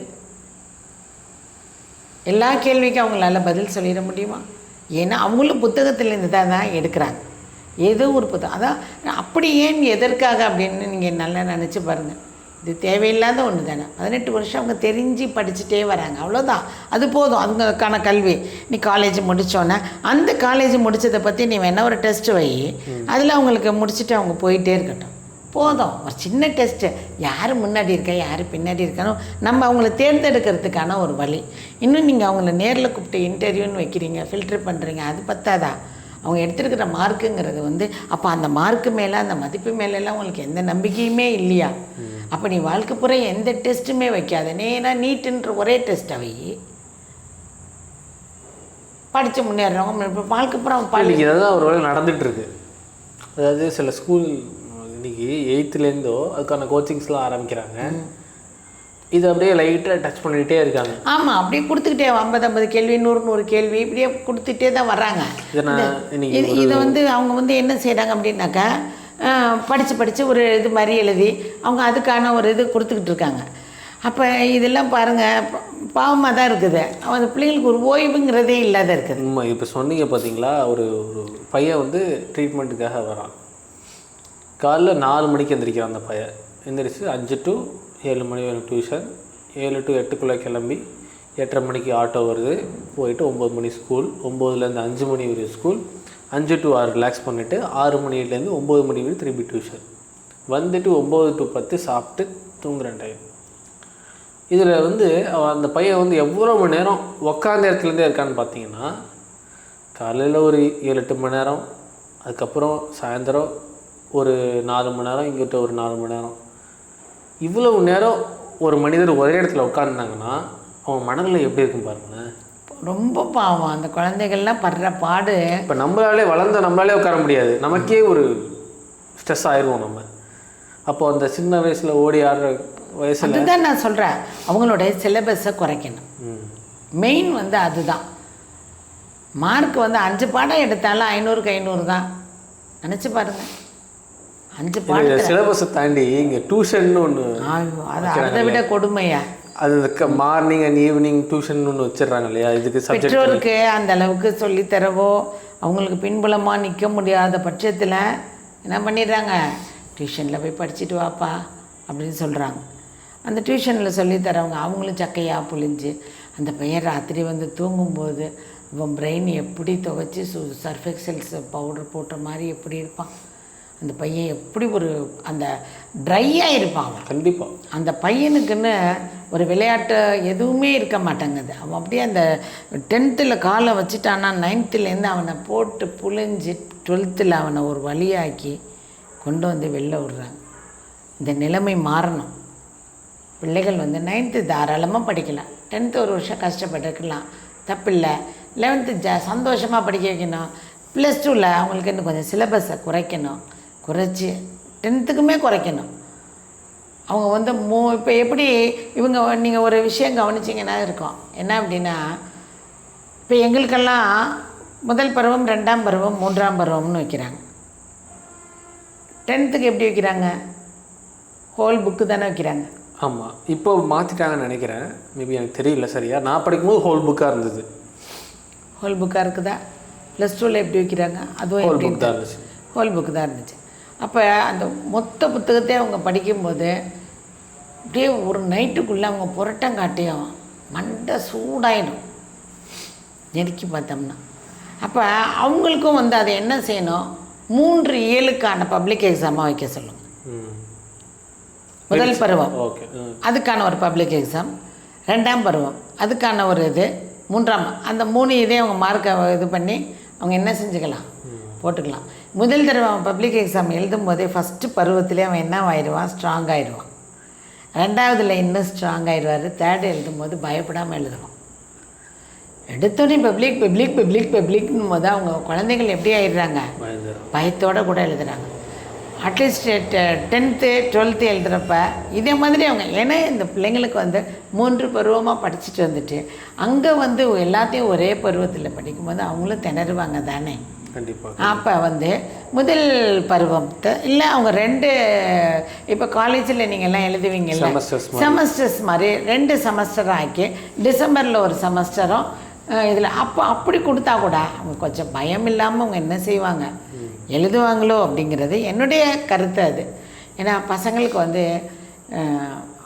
எல்லா கேள்விக்கும் அவங்களால பதில் சொல்லிட முடியுமா? ஏன்னா அவங்களும் புத்தகத்திலேருந்து தான் எடுக்கிறாங்க. ஏதோ ஒரு புத்தகம் அதான். அப்படி ஏன் எதற்காக அப்படின்னு நீங்கள் நல்லா நினச்சி பாருங்கள். இது தேவையில்லாத ஒன்று தானே. 18 வருஷம் அவங்க தெரிஞ்சு படிச்சுட்டே வராங்க, அவ்வளோதான். அது போதும் அதுக்கான கல்வி. நீ காலேஜ் முடித்தோன்னே அந்த காலேஜ் முடித்ததை பற்றி நீ வேணா ஒரு டெஸ்ட்டு வை, அதில் அவங்களுக்கு முடிச்சுட்டு அவங்க போயிட்டே இருக்கட்டும், போதும். ஒரு சின்ன டெஸ்ட்டு, யார் முன்னாடி இருக்கா யார் பின்னாடி இருக்கானோ நம்ம அவங்கள தேர்ந்தெடுக்கிறதுக்கான ஒரு வழி. இன்னும் நீங்கள் அவங்கள நேரில் கூப்பிட்டு இன்டர்வியூன்னு வைக்கிறீங்க, ஃபில்ட்ரு பண்ணுறீங்க, அது பத்தாதா? அவங்க எடுத்துருக்கிற மார்க்குங்கிறது வந்து அப்போ அந்த மார்க்கு மேலே அந்த மதிப்பு மேலெல்லாம் உங்களுக்கு எந்த நம்பிக்கையுமே இல்லையா? அப்போ நீ வாழ்க்கை பூரா எந்த டெஸ்ட்டுமே வைக்காத, நேராக நீட்டுன்ற ஒரே டெஸ்ட்டை வை. படித்து முன்னேறவங்க இப்போ வாழ்க்கை பூரா இதான் ஒரு வேலை நடந்துகிட்ருக்கு. அதாவது சில ஸ்கூல் இன்றைக்கி 8th அதுக்கான கோச்சிங்ஸ்லாம் ஆரம்பிக்கிறாங்க. இது அப்படியே லைட்டாக டச் பண்ணிகிட்டே இருக்காங்க. ஆமாம், அப்படியே கொடுத்துக்கிட்டே 50 கேள்வி 100 கேள்வி இப்படியே கொடுத்துட்டே தான் வர்றாங்க. இதை வந்து அவங்க வந்து என்ன செய்கிறாங்க அப்படின்னாக்கா, படித்து ஒரு இது மாதிரி எழுதி அவங்க அதுக்கான ஒரு இது கொடுத்துக்கிட்டு இருக்காங்க. அப்போ இதெல்லாம் பாருங்கள், பாவமாக தான் இருக்குது. அந்த பிள்ளைங்களுக்கு ஒரு ஓய்வுங்கிறதே இல்லாத இருக்குது. இப்போ சொன்னீங்க பார்த்தீங்களா, ஒரு பையன் வந்து ட்ரீட்மெண்ட்டுக்காக வரான். காலைல 4 மணிக்கு எந்திரிக்கிறான். அந்த பையன் எந்திரிச்சு 5 to 7 மணி வரை டியூஷன், 7 to 8 கிளம்பி 8:30 மணிக்கு ஆட்டோ வருது, போயிட்டு 9 மணி ஸ்கூல், 9லேருந்து 5 மணி வரை ஸ்கூல், 5 to 6 ரிலாக்ஸ் பண்ணிவிட்டு 6 மணிலேருந்து 9 மணி வரை திருப்பி டியூஷன், வந்துட்டு 9 to 10 சாப்பிட்டு தூங்குற டைம். இதில் வந்து அந்த பையன் வந்து எவ்வளோ மணி நேரம் உக்காந்த இடத்துலேருந்தே இருக்கான்னு பார்த்தீங்கன்னா, காலையில் ஒரு 7-8 மணி நேரம், அதுக்கப்புறம் சாயந்தரம் ஒரு 4 மணி நேரம், இங்கிட்ட ஒரு 4 மணி நேரம். இவ்வளவு நேரம் ஒரு மனிதர் ஒரே இடத்துல உட்காந்துருந்தாங்கன்னா அவங்க மனநிலை எப்படி இருக்கும் பாருங்களேன். ரொம்ப பாவம் அந்த குழந்தைகள்லாம் படுற பாடு. இப்போ நம்மளாலே உட்கார முடியாது, நமக்கே ஒரு ஸ்ட்ரெஸ் ஆயிடுவோம் நம்ம. அப்போ அந்த சின்ன வயசில் ஓடி ஆடுற வயசில் அதுதான் நான் சொல்கிறேன், அவங்களுடைய சிலபஸை குறைக்கணும். மெயின் வந்து அதுதான். மார்க் வந்து 5 பாடம் எடுத்தாலும் 500க்கு 500 தான். நினச்சி பாருங்கள், 5 பாடம் சிலபஸை தாண்டி இங்கே டியூஷன் ஒன்று, அது அதை விட கொடுமையா. அது மார்னிங் அண்ட் ஈவினிங் டியூஷன் ஒன்று வச்சிடறாங்க இல்லையா? இதுக்கு பெற்றோருக்கு அந்த அளவுக்கு சொல்லித்தரவோ அவங்களுக்கு பின்புலமாக நிற்க முடியாத பட்சத்தில் என்ன பண்ணிடுறாங்க, டியூஷனில் போய் படிச்சுட்டு வாப்பா அப்படின்னு சொல்கிறாங்க. அந்த டியூஷனில் சொல்லித்தரவங்க அவங்களும் சக்கையாக புழிஞ்சு அந்த பையன் ராத்திரி வந்து தூங்கும்போது இவன் பிரெயின் எப்படி துவைச்சி சர்ஃபெக்சல்ஸ் பவுடர் போட்ட மாதிரி எப்படி இருப்பான் அந்த பையன், எப்படி ஒரு அந்த ட்ரையாக இருப்பான் கண்டிப்பாக. அந்த பையனுக்குன்னு ஒரு விளையாட்டு எதுவுமே இருக்க மாட்டேங்குது. அவன் அப்படியே அந்த 10th காலை வச்சுட்டான்னா 9th அவனை போட்டு புழிஞ்சு 12th அவனை ஒரு வழியாக்கி கொண்டு வந்து வெளில விடுறாங்க. இந்த நிலைமை மாறணும். பிள்ளைகள் வந்து 9th தாராளமாக படிக்கலாம், 10th ஒரு வருஷம் கஷ்டப்பட்டுக்கலாம், தப்பில்லை. 11th சந்தோஷமாக படிக்க வைக்கணும். +2 அவங்களுக்கு இன்னும் கொஞ்சம் சிலபஸை குறைக்கணும், குறைச்சி 10th குறைக்கணும். அவங்க வந்து இப்போ எப்படி இவங்க நீங்கள் ஒரு விஷயம் கவனிச்சிங்கன்னா இருக்கும் என்ன அப்படின்னா, இப்போ எங்களுக்கெல்லாம் முதல் பருவம் 2ஆம் பருவம் 3ஆம் பருவம்னு வைக்கிறாங்க. 10th எப்படி வைக்கிறாங்க, ஹோல் புக்கு தானே வைக்கிறாங்க. ஆமாம், இப்போ மாற்றிட்டாங்கன்னு நினைக்கிறேன், மேபி எனக்கு தெரியல சரியா. நான் படிக்கும்போது ஹோல் புக்காக இருந்தது. ஹோல் புக்காக இருக்குதா? +2 எப்படி வைக்கிறாங்க, அதுவும் ஹோல் புக் தான் இருந்துச்சு. ஹோல் புக்கு தான் இருந்துச்சு. அப்போ அந்த மொத்த புத்தகத்தை அவங்க படிக்கும்போது அப்படியே ஒரு நைட்டுக்குள்ளே அவங்க புரட்டங்காட்டியும் மண்டை சூடாயிடும் நெருக்கி பார்த்தோம்னா. அப்போ அவங்களுக்கும் வந்து அதை என்ன செய்யணும், 3 இயலுக்கான பப்ளிக் எக்ஸாமாக வைக்க சொல்லுங்கள். முதல் பருவம் அதுக்கான ஒரு பப்ளிக் எக்ஸாம், 2ஆம் பருவம் அதுக்கான ஒரு இது, 3ஆம் அந்த 3 இதே அவங்க மார்க்கை இது பண்ணி அவங்க என்ன செஞ்சுக்கலாம், போட்டுக்கலாம். முதல் தடவை அவன் பப்ளிக் எக்ஸாம் எழுதும் போதே ஃபஸ்ட்டு பருவத்திலே அவன் என்ன ஆயிடுவான், ஸ்ட்ராங் ஆகிடுவான். 2ஆவதுல இன்னும் ஸ்ட்ராங் ஆகிடுவார். 3rd எழுதும்போது பயப்படாமல் எழுதுவான். எடுத்தோடனே பப்ளிக்னும் போது அவங்க குழந்தைகள் எப்படி ஆகிடுறாங்க, பயத்தோடு கூட எழுதுகிறாங்க. அட்லீஸ்ட் 10th 12th எழுதுகிறப்ப இதே மாதிரி அவங்க, ஏன்னா இந்த பிள்ளைங்களுக்கு வந்து 3 பருவமாக படிச்சுட்டு வந்துட்டு அங்கே வந்து எல்லாத்தையும் ஒரே பருவத்தில் படிக்கும்போது அவங்களும் திணறுவாங்க தானே. கண்டிப்பாக. அப்போ வந்து முதல் பருவத்தை இல்லை அவங்க 2 இப்போ காலேஜில் நீங்கள்லாம் எழுதுவீங்கல்ல செமஸ்டர்ஸ் மாதிரி 2 செமஸ்டர் ஆக்கி டிசம்பரில் ஒரு செமஸ்டரும் இதில் அப்போ அப்படி கொடுத்தா கூட அவங்க கொஞ்சம் பயம் இல்லாமல் அவங்க என்ன செய்வாங்க, எழுதுவாங்களோ அப்படிங்கிறது என்னுடைய கருத்து அது. ஏன்னா பசங்களுக்கு வந்து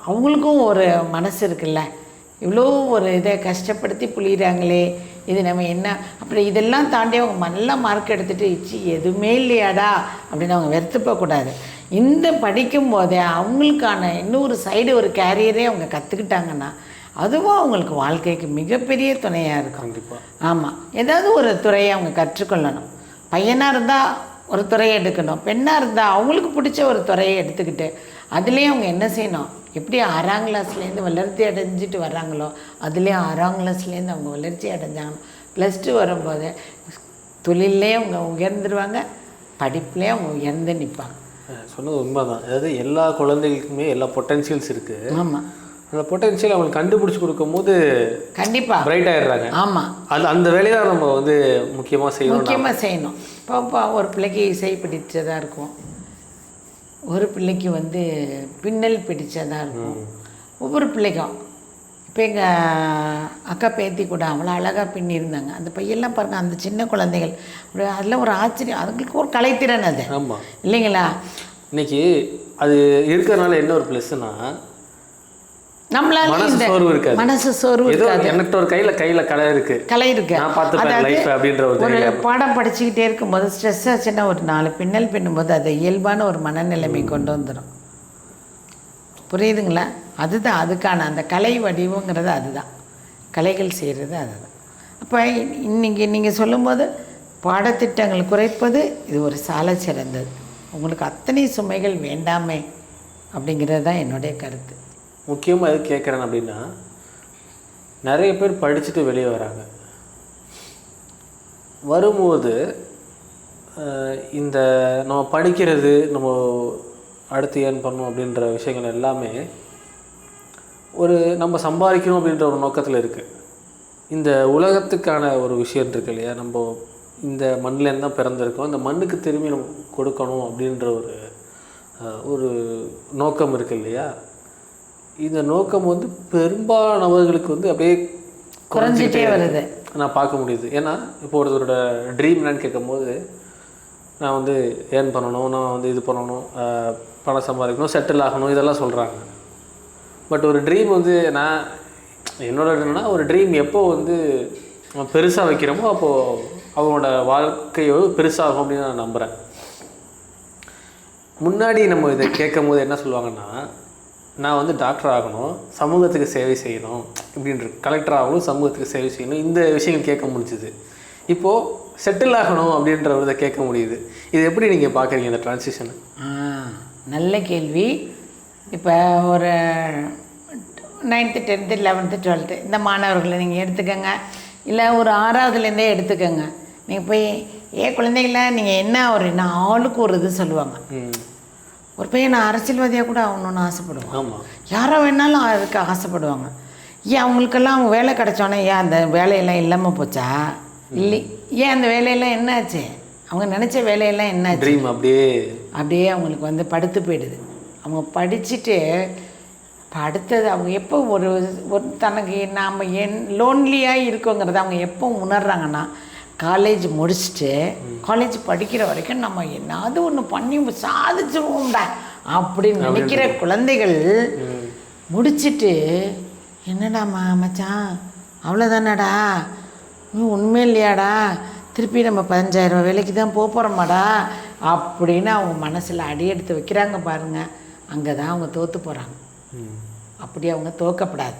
அவங்களுக்கும் ஒரு மனசு இருக்குல்ல, இவ்வளோ ஒரு இதை கஷ்டப்படுத்தி புளிகிறாங்களே, இது நம்ம என்ன அப்படி இதெல்லாம் தாண்டி அவங்க நல்ல மார்க் எடுத்துகிட்டு இச்சு எதுவுமே இல்லையாடா அப்படின்னு அவங்க வெறுத்துப்பக்கூடாது. இந்த படிக்கும் போதே அவங்களுக்கான இன்னொரு சைடு ஒரு கேரியரே அவங்க கற்றுக்கிட்டாங்கன்னா அதுவும் அவங்களுக்கு வாழ்க்கைக்கு மிகப்பெரிய துணையாக இருக்கும். கண்டிப்பாக. ஆமாம், ஏதாவது ஒரு துறையை அவங்க கற்றுக்கொள்ளணும். பையனாக இருந்தால் ஒரு துறையை எடுக்கணும், பெண்ணாக இருந்தால் அவங்களுக்கு பிடிச்ச ஒரு துறையை எடுத்துக்கிட்டு அதுலேயும் அவங்க என்ன செய்யணும், எப்படி 6ஆம் கிளாஸ்லேருந்து வளர்ச்சி அடைஞ்சிட்டு வர்றாங்களோ அதுலேயும் 6ஆம் கிளாஸ்லேருந்து அவங்க வளர்ச்சி அடைஞ்சாங்க. +2 வரும்போது தொழிலே அவங்க உயர்ந்துருவாங்க, படிப்புலேயே அவங்க உயர்ந்து நிற்பாங்க. சொன்னது உண்மை தான். அதாவது எல்லா குழந்தைகளுக்குமே எல்லா பொட்டென்ஷியல்ஸ் இருக்குது. ஆமாம், அந்த பொட்டென்ஷியல் அவங்களுக்கு கண்டுபிடிச்சி கொடுக்கும்போது கண்டிப்பாக பிரைட் ஆகிடுறாங்க. ஆமாம், அந்த வேலையை தான் நம்ம வந்து முக்கியமாக செய்யணும். இப்போ ஒரு பிள்ளைக்கு இசை பிடிச்சதாக இருக்கும், ஒரு பிள்ளைக்கு வந்து பின்னல் பிடிச்சதாக இருக்கும், ஒவ்வொரு பிள்ளைக்கும். இப்போ எங்கள் அக்கா பேத்தி கூட அவ்வளோ அழகாக பின்னியிருந்தாங்க. அந்த பையெல்லாம் பாருங்கள், அந்த சின்ன குழந்தைகள் அப்படி அதில் ஒரு ஆச்சரியம், அதுங்களுக்கு ஒரு கலைத்திறன் அது. ஆமாம், இல்லைங்களா? இன்னைக்கு அது இருக்கிறதுனால என்ன ஒரு ப்ளஸ்னா, நம்மளால மனசு சோர்வு இருக்காது. எனக்கு ஒரு கையில் கலை இருக்கு, நான் பார்த்துப்பேன் லைஃப் அப்படின்ற ஒரு பாடம் படிச்சுக்கிட்டே இருக்கும்போது ஸ்ட்ரெஸ் ஆச்சுன்னா ஒரு 4 பின்னல் பின்னும்போது அது இயல்பான ஒரு மனநிலைமை கொண்டு வந்துடும். புரியுதுங்களா? அதுதான் அதுக்கான அந்த கலை வடிவங்கிறது, அதுதான் கலைகள் செய்கிறது அதுதான். அப்போ இன்றைக்கி நீங்கள் சொல்லும்போது பாடத்திட்டங்கள் குறைப்பது இது ஒரு சால சிறந்தது. உங்களுக்கு அத்தனை சுமைகள் வேண்டாமே அப்படிங்கிறது தான் என்னுடைய கருத்து. முக்கியமாக எது கேட்குறேன் அப்படின்னா, நிறைய பேர் படிச்சுட்டு வெளியே வராங்க. வரும்போது இந்த நம்ம படிக்கிறது, நம்ம அடுத்து ஏன் பண்ணணும் அப்படின்ற விஷயங்கள் எல்லாமே ஒரு நம்ம சம்பாதிக்கணும் அப்படின்ற ஒரு நோக்கத்தில் இருக்குது. இந்த உலகத்துக்கான ஒரு விஷயம் இருக்கு இல்லையா, நம்ம இந்த மண்ணிலேருந்து தான் பிறந்திருக்கோம், இந்த மண்ணுக்கு திரும்பி நம்ம கொடுக்கணும் அப்படின்ற ஒரு நோக்கம் இருக்குது இல்லையா. இந்த நோக்கம் வந்து பெரும்பாலானவர்களுக்கு வந்து அப்படியே குறைஞ்சிட்டே வருது, நான் பார்க்க முடியுது. ஏன்னா இப்போ ஒருத்தரோட ட்ரீம் என்னன்னு கேட்கும்போது, நான் வந்து ஏர்ன் பண்ணணும், நான் வந்து இது பண்ணணும், பணம் சம்பாதிக்கணும், செட்டில் ஆகணும், இதெல்லாம் சொல்கிறாங்க. பட் ஒரு ட்ரீம் வந்து என்னோட என்னென்னா, ஒரு ட்ரீம் எப்போ வந்து பெருசாக வைக்கிறோமோ அப்போது அவங்களோட வாழ்க்கையோ பெருசாகும் அப்படின்னு நான் நம்புகிறேன். முன்னாடி நம்ம இதை கேட்கும் போது என்ன சொல்லுவாங்கன்னா, நான் வந்து டாக்டர் ஆகணும், சமூகத்துக்கு சேவை செய்யணும் இப்படின்ற, கலெக்டர் ஆகணும், சமூகத்துக்கு சேவை செய்யணும், இந்த விஷயங்கள் கேட்க முடிஞ்சுது. இப்போது செட்டில் ஆகணும் அப்படின்ற ஒரு இதை கேட்க முடியுது. இது எப்படி நீங்கள் பார்க்குறீங்க இந்த டிரான்சிஷனை? நல்ல கேள்வி. இப்போ ஒரு 9th 10th 11th 12th இந்த மாணவர்களை நீங்கள் எடுத்துக்கோங்க, இல்லை ஒரு 6வதுலேருந்தே எடுத்துக்கோங்க. நீங்கள் போய் குழந்தைங்கள நீங்கள் என்ன ஆளுக்கு ஒரு இது சொல்லுவாங்க. ஒரு பையன் நான் அரசியல்வாதியாக கூட ஆகணும்னு ஆசைப்படுவான். ஆமாம், யாரோ வேணாலும் அதுக்கு ஆசைப்படுவாங்க. அவங்களுக்கெல்லாம் அவங்க வேலை கிடச்சோன்னே அந்த வேலையெல்லாம் இல்லாமல் போச்சா? இல்லை, அந்த வேலையெல்லாம் என்னாச்சு? அவங்க நினச்ச வேலையெல்லாம் என்னாச்சு? ட்ரீம் அப்படியே அவங்களுக்கு வந்து படுத்து போயிடுது. அவங்க படிச்சுட்டு இப்போ அடுத்தது அவங்க எப்போ ஒரு தனக்கு நாம் லோன்லியாக இருக்கோங்கிறத அவங்க எப்போ உணர்றாங்கன்னா, காலேஜ் முடிச்சுட்டு காலேஜ் படிக்கிற வரைக்கும் நம்ம என்னாவது ஒன்று பண்ணி சாதிச்சிருவோம்டா அப்படின்னு நினைக்கிற குழந்தைகள் முடிச்சுட்டு, என்னடா மச்சான் அவ்வளோதானடா, உண்மை இல்லையாடா, திருப்பி நம்ம 15,000 வேலைக்கு தான் போகிறோமாடா அப்படின்னு அவங்க மனசில் அடி எடுத்து வைக்கிறாங்க பாருங்கள். அங்கே தான் அவங்க தோற்று போகிறாங்க. அப்படி அவங்க தோற்கப்படாது.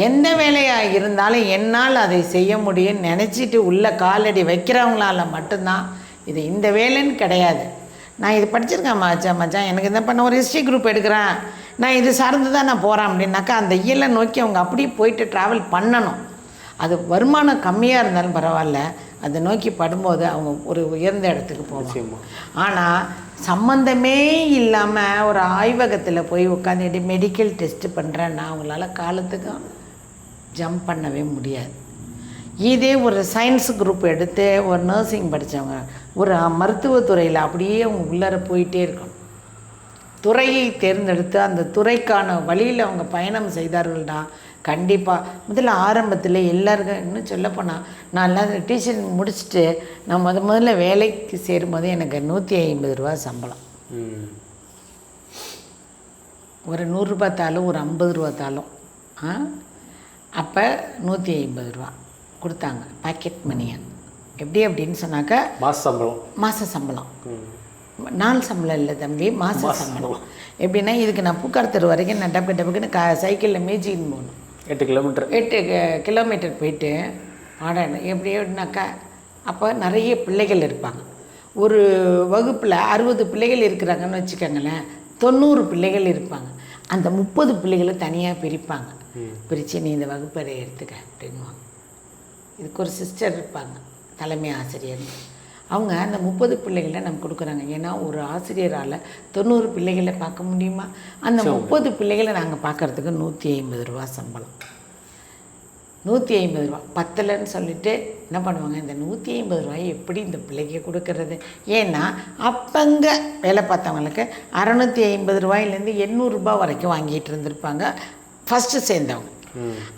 எந்த வேலையாக இருந்தாலும் என்னால் அதை செய்ய முடியும்னு நினச்சிட்டு உள்ள காலடி வைக்கிறவங்களால மட்டும்தான் இது இந்த வேலைன்னு கிடையாது. நான் இது படிச்சிருக்கேன் மச்சான், எனக்கு என்ன பண்ண ஒரு ஹிஸ்ட்ரி குரூப் எடுக்கிறேன், நான் இது சார்ந்து தான் நான் போகிறேன் அப்படின்னாக்கா அந்த இயலை நோக்கி அவங்க அப்படியே போயிட்டு ட்ராவல் பண்ணணும். அது வருமானம் கம்மியாக இருந்தாலும் பரவாயில்ல, அதை நோக்கி படும்போது அவங்க ஒரு உயர்ந்த இடத்துக்கு போவாங்க. ஆனால் சம்மந்தமே இல்லாமல் ஒரு ஆய்வகத்தில் போய் உட்காந்துட்டு மெடிக்கல் டெஸ்ட்டு பண்ணுறேன்னா அவங்களால காலத்துக்கும் ஜம்ப் பண்ணவே முடியாது. இதே ஒரு சயின்ஸ் குரூப் எடுத்து ஒரு நர்சிங் படித்தவங்க ஒரு மருத்துவத்துறையில் அப்படியே அவங்க உள்ளார போயிட்டே இருக்கணும். துறையை தேர்ந்தெடுத்து அந்த துறைக்கான வழியில் அவங்க பயணம் செய்தார்கள்னா கண்டிப்பாக முதல்ல ஆரம்பத்தில் எல்லாருக்கும், இன்னும் சொல்லப்போனால் நான் எல்லாம் டீச்சர் முடிச்சுட்டு நான் முதல்ல வேலைக்கு சேரும்போது எனக்கு 150 ரூபா சம்பளம். ஒரு 100 தாளும் ஒரு 50 தாளும் அப்போ 150 ரூபா கொடுத்தாங்க பாக்கெட் மணியை. எப்படி அப்படின்னு சொன்னாக்கா மாத சம்பளம். நாள் சம்பளம் இல்லை தம்பி, மாத சம்பளம். எப்படின்னா இதுக்கு நான் பூக்கார் தெரு வரைக்கும் நான் டப்புன்னு சைக்கிளில் மேய்ச்சின்னு போகணும். 8 கிலோமீட்டர் போயிட்டு பாடணும். எப்படின்னாக்கா அப்போ நிறைய பிள்ளைகள் இருப்பாங்க. ஒரு வகுப்பில் 60 பிள்ளைகள் இருக்கிறாங்கன்னு வச்சுக்கோங்களேன், 90 பிள்ளைகள் இருப்பாங்க. அந்த 30 பிள்ளைகளை தனியாக பிரிப்பாங்க. பிரித்து நீ இந்த வகுப்பறை எடுத்துக்க அப்படின்வாங்க. இதுக்கு ஒரு சிஸ்டர் இருப்பாங்க, தலைமை ஆசிரியர். அவங்க அந்த 30 பிள்ளைகளை நமக்கு கொடுக்குறாங்க. ஏன்னா ஒரு ஆசிரியரால் 90 பிள்ளைகளை பார்க்க முடியுமா? அந்த 30 பிள்ளைகளை நாங்கள் பார்க்குறதுக்கு 150 ரூபா சம்பளம். 150 ரூபா பத்தலைன்னு சொல்லிட்டு என்ன பண்ணுவாங்க, இந்த 150 ரூபாயை எப்படி இந்த பிள்ளைக்கு கொடுக்கறது? ஏன்னா அப்பங்க வேலை பார்த்தவங்களுக்கு 650 ரூபாயிலேருந்து 800 ரூபா வரைக்கும் வாங்கிட்டு இருந்திருப்பாங்க ஃபஸ்ட்டு சேர்ந்தவங்க.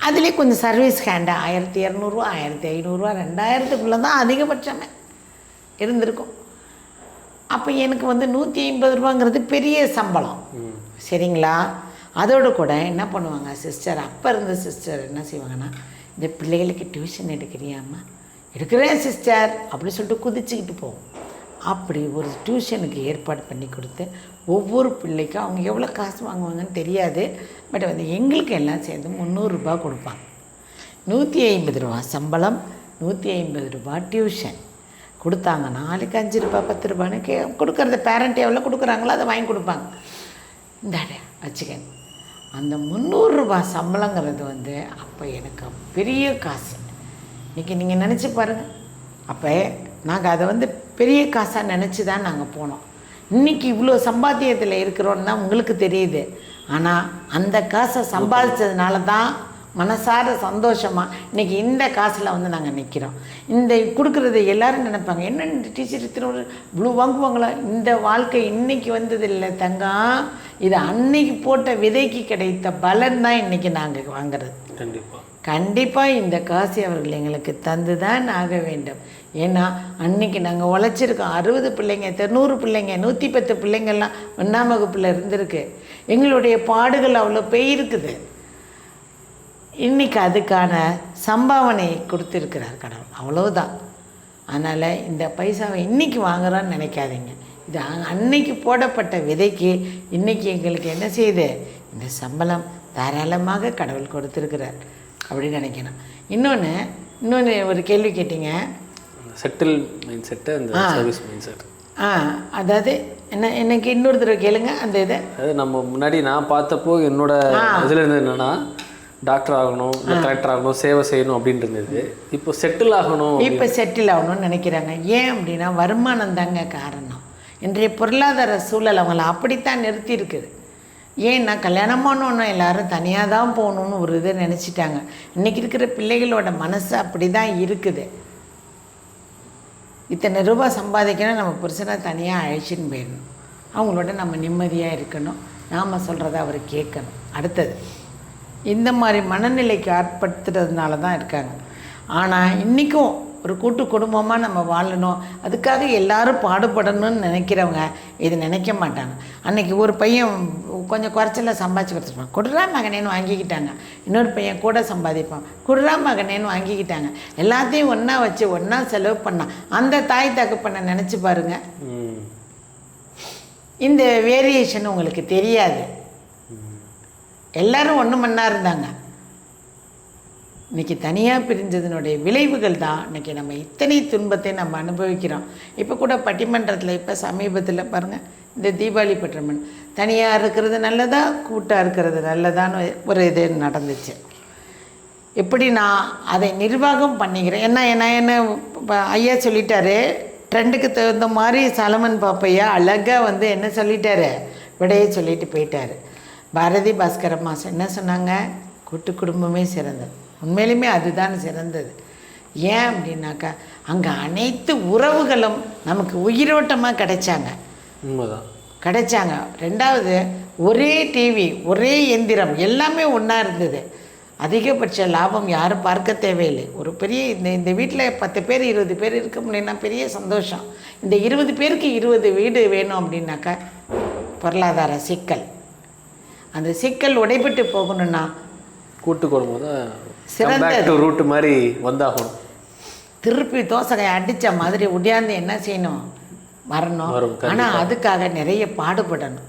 அதுலேயே கொஞ்சம் சர்வீஸ் ஹேண்டு 1200 ரூபா 1500 ரூபா 2000க்குள்ளே தான் அதிகபட்சமே இருந்திருக்கும். அப்போ எனக்கு 150 ரூபாங்கிறது பெரிய சம்பளம், சரிங்களா? அதோடு கூட என்ன பண்ணுவாங்க சிஸ்டர், அப்போ இருந்த சிஸ்டர் என்ன செய்வாங்கன்னா, இந்த பிள்ளைகளுக்கு டியூஷன் எடுக்கிறியாம்மா? எடுக்கிறேன் சிஸ்டர் அப்படி சொல்லிட்டு குதிச்சுக்கிட்டு போவோம். அப்படி ஒரு டியூஷனுக்கு ஏற்பாடு பண்ணி கொடுத்து ஒவ்வொரு பிள்ளைக்கும் அவங்க எவ்வளோ காசு வாங்குவாங்கன்னு தெரியாது. பட் எங்களுக்கு எல்லாம் சேர்ந்து 300 ரூபா கொடுப்பாங்க. 150 ரூபா சம்பளம், 150 ரூபா டியூஷன் கொடுத்தாங்க. நாளைக்கு 5 ரூபா 10 ரூபான்னு கொடுக்குறத பேரண்ட் எவ்வளோ கொடுக்குறாங்களோ அதை வாங்கி கொடுப்பாங்க. இந்தாட வச்சுக்கங்க. அந்த 300 ரூபா சம்பளங்கிறது அப்போ எனக்கு பெரிய காசு. இன்றைக்கி நீங்கள் நினச்சி பாருங்கள். அப்போ நாங்கள் அதை பெரிய காசாக நினச்சி தான் நாங்கள் போனோம். இன்றைக்கி இவ்வளோ சம்பாத்தியத்தில் இருக்கிறோன்னு தான் உங்களுக்கு தெரியுது. ஆனால் அந்த காசை சம்பாதிச்சதுனால தான் மனசார சந்தோஷமாக இன்றைக்கி இந்த காசில் நாங்கள் நிற்கிறோம். இந்த கொடுக்குறது எல்லோரும் நினைப்பாங்க, என்ன இந்த டீச்சர் இத்தனை இவ்வளோ வாங்குவாங்களா? இந்த வாழ்க்கை இன்றைக்கி வந்தது இல்லை தங்கம், இது அன்னைக்கு போட்ட விதைக்கு கிடைத்த பலன் தான் இன்றைக்கி நாங்கள் வாங்குறது. கண்டிப்பாக இந்த காசு அவர்கள் எங்களுக்கு தந்து தான் ஆக வேண்டும். ஏன்னா அன்றைக்கி நாங்கள் உழைச்சிருக்கோம். 60 பிள்ளைங்க 90 பிள்ளைங்க 110 பிள்ளைங்கள்லாம் 1ஆம் வகுப்பில் இருந்திருக்கு. எங்களுடைய பாடுகள் அவ்வளோ போயிருக்குது. இன்றைக்கி அதுக்கான சம்பாவனை கொடுத்துருக்கிறார் கடவுள், அவ்வளோதான். அதனால் இந்த பைசாவை இன்றைக்கி வாங்குறான்னு நினைக்காதீங்க. இது அன்னைக்கு போடப்பட்ட விதைக்கு இன்றைக்கி எங்களுக்கு என்ன செய்யுது, இந்த சம்பளம் தாராளமாக கடவுள் கொடுத்துருக்கிறார் அப்படின்னு நினைக்கணும். இன்னொன்று ஒரு கேள்வி கேட்டீங்க, செட்டில் மைண்ட் செட்டு, அந்த சர்வீஸ் மைண்ட் செட். அதாவது எனக்கு இன்னொரு தடவை கேளுங்க அந்த இதை. அதாவது நம்ம முன்னாடி நான் பார்த்தப்போ என்னோட இதில் இருந்தது என்னென்னா, டாக்டர் ஆகணும், கலெக்டர் ஆகணும், சேவை செய்யணும் அப்படின்னு இருந்தது. இப்போ செட்டில் ஆகணும், இப்போ செட்டில் ஆகணும்னு நினைக்கிறாங்க. ஏன் அப்படின்னா வருமானம் தாங்க காரணம். இன்றைய பொருளாதார சூழல் அவங்கள அப்படித்தான் நிறுத்தி இருக்குது. ஏன்னா கல்யாணம் பண்ணணும் எல்லோரும் தனியாக தான் போகணுன்னு ஒரு இதை நினச்சிட்டாங்க. இன்றைக்கி இருக்கிற பிள்ளைகளோட மனசு அப்படி தான் இருக்குது. இத்தனை ரூபா சம்பாதிக்கணும், நம்ம புருஷனை தனியாக அழைச்சின்னு போயிடணும், அவங்களோட நம்ம நிம்மதியாக இருக்கணும், நாம் சொல்கிறத அவர் கேட்கணும். அடுத்தது இந்த மாதிரி மனநிலைக்கு ஆட்படுத்துறதுனால தான் இருக்காங்க. ஆனால் இன்றைக்கும் ஒரு கூட்டு குடும்பமாக நம்ம வாழணும், அதுக்காக எல்லாரும் பாடுபடணும்னு நினைக்கிறவங்க இது நினைக்க மாட்டாங்க. அன்றைக்கி ஒரு பையன் கொஞ்சம் குறைச்சல சம்பாதிச்சு கொடுத்துருப்பான், கொடுறா மகனேன்னு வாங்கிக்கிட்டாங்க. இன்னொரு பையன் கூட சம்பாதிப்பான், கொடுறா மகனேன்னு வாங்கிக்கிட்டாங்க. எல்லாத்தையும் ஒன்றா வச்சு ஒன்றா செலவு பண்ணான். அந்த தாய் தகப்பனை நினச்சி பாருங்கள், இந்த வேரியேஷன் உங்களுக்கு தெரியாது. எல்லோரும் ஒன்று மண்ணா இருந்தாங்க. இன்றைக்கி தனியாக பிரிஞ்சதுனுடைய விளைவுகள் தான் இன்றைக்கி நம்ம இத்தனை துன்பத்தை நம்ம அனுபவிக்கிறோம். இப்போ கூட பட்டிமன்றத்தில் இப்போ சமீபத்தில் பாருங்கள், இந்த தீபாவளி பட்டிமன்றம் தனியாக இருக்கிறது நல்லதா கூட்டாக இருக்கிறது நல்லதான்னு ஒரு இது நடந்துச்சு. எப்படி நான் அதை நிர்வாகம் பண்ணிக்கிறேன். என்ன ஐயா சொல்லிட்டாரு, ட்ரெண்டுக்கு தகுந்த மாதிரி சலமன் பாப்பையா அழகாக என்ன சொல்லிட்டாரு, விடையை சொல்லிட்டு போயிட்டார். பாரதி பாஸ்கர மாஸ்டர் என்ன சொன்னாங்க, கூட்டு குடும்பமே சிறந்தது. உண்மையிலுமே அதுதான் சிறந்தது. ஏன் அப்படின்னாக்கா அங்கே அனைத்து உறவுகளும் நமக்கு உயிரோட்டமாக கிடைச்சாங்க. ரெண்டாவது ஒரே டிவி, ஒரே எந்திரம், எல்லாமே ஒன்றா இருந்தது. அதிகபட்ச லாபம் யாரும் பார்க்க தேவையில்லை. ஒரு பெரிய இந்த வீட்டில் 10 பேர் 20 பேர் இருக்க முடியும்னா பெரிய சந்தோஷம். இந்த 20 பேருக்கு 20 வீடு வேணும் அப்படின்னாக்கா பொருளாதார சிக்கல். அந்த சிக்கல் உடைபட்டு போகணும்னா கூட்டு குடும்பம் தான் சிறந்த ரூட்டு மாதிரி வந்தாகணும். திருப்பி தோசை அடித்த மாதிரி உடையாந்து என்ன செய்யணும், வரணும். ஆனால் அதுக்காக நிறைய பாடுபடணும்.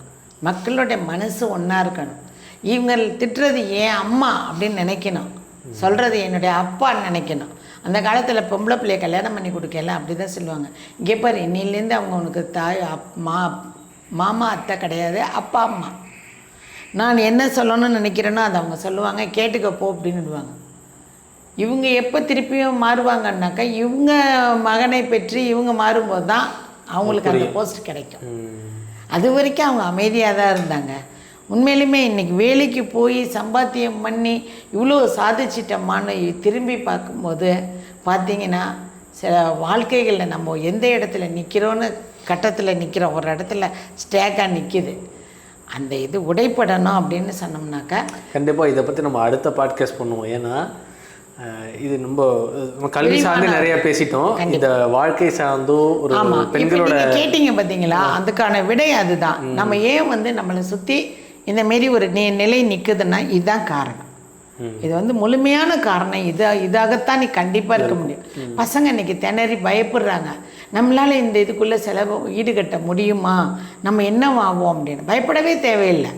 மக்களுடைய மனசு ஒன்றா இருக்கணும். இவங்க திட்டுறது ஏன் அம்மா அப்படின்னு நினைக்கணும், சொல்கிறது என்னுடைய அப்பான்னு நினைக்கணும். அந்த காலத்தில் பொம்பளை பிள்ளைய கல்யாணம் பண்ணி கொடுக்கல அப்படி தான் சொல்லுவாங்க. இங்கே பாரு, இன்னிலேருந்து அவங்க உனக்கு தாய் மாமா அத்தை கிடையாது, அப்பா அம்மா. நான் என்ன சொல்லணும்னு நினைக்கிறேனோ அதை அவங்க சொல்லுவாங்க, கேட்டுக்கப்போ அப்படின்னுடுவாங்க. இவங்க எப்போ திருப்பியும் மாறுவாங்கன்னாக்கா இவங்க மகனை பெற்று இவங்க மாறும்போது தான் அவங்களுக்கு அந்த போஸ்ட் கிடைக்கும். அது வரைக்கும் அவங்க அமைதியாக தான் இருந்தாங்க. உண்மையிலுமே இன்றைக்கி வேலைக்கு போய் சம்பாத்தியம் பண்ணி இவ்வளோ சாதிச்சிட்டோமான்னு திரும்பி பார்க்கும்போது பார்த்திங்கன்னா சில வாழ்க்கைகளில் நம்ம எந்த இடத்துல நிற்கிறோன்னு கட்டத்தில் நிற்கிறோம், ஒரு இடத்துல ஸ்டேக்காக நிற்கிது. அந்த இது உடைப்படணும் அப்படின்னு சொன்னோம்னாக்கா கண்டிப்பாக இதை பற்றி நம்ம அடுத்த பாட்காஸ்ட் பண்ணுவோம். ஏன்னா இது நம்ம கல்வி சார்ந்து நிறைய பேசிட்டோம். இந்த வாழ்க்கை சார்ந்தோ ஒரு பெண்களோட கேட்டீங்க பார்த்தீங்களா, அதுக்கான விடை அதுதான். நம்ம ஏன் நம்மளை சுற்றி இந்த மாரி ஒரு நிலை நிற்குதுன்னா இதுதான் காரணம். இது முழுமையான காரணம் இதாகத்தான் நீ கண்டிப்பாக இருக்க முடியும். பசங்க இன்னைக்கு திணறி பயப்படுறாங்க, நம்மளால் இந்த இதுக்குள்ளே செலவு ஈடுகட்ட முடியுமா, நம்ம என்ன ஆகும் அப்படின்னு. பயப்படவே தேவையில்லை.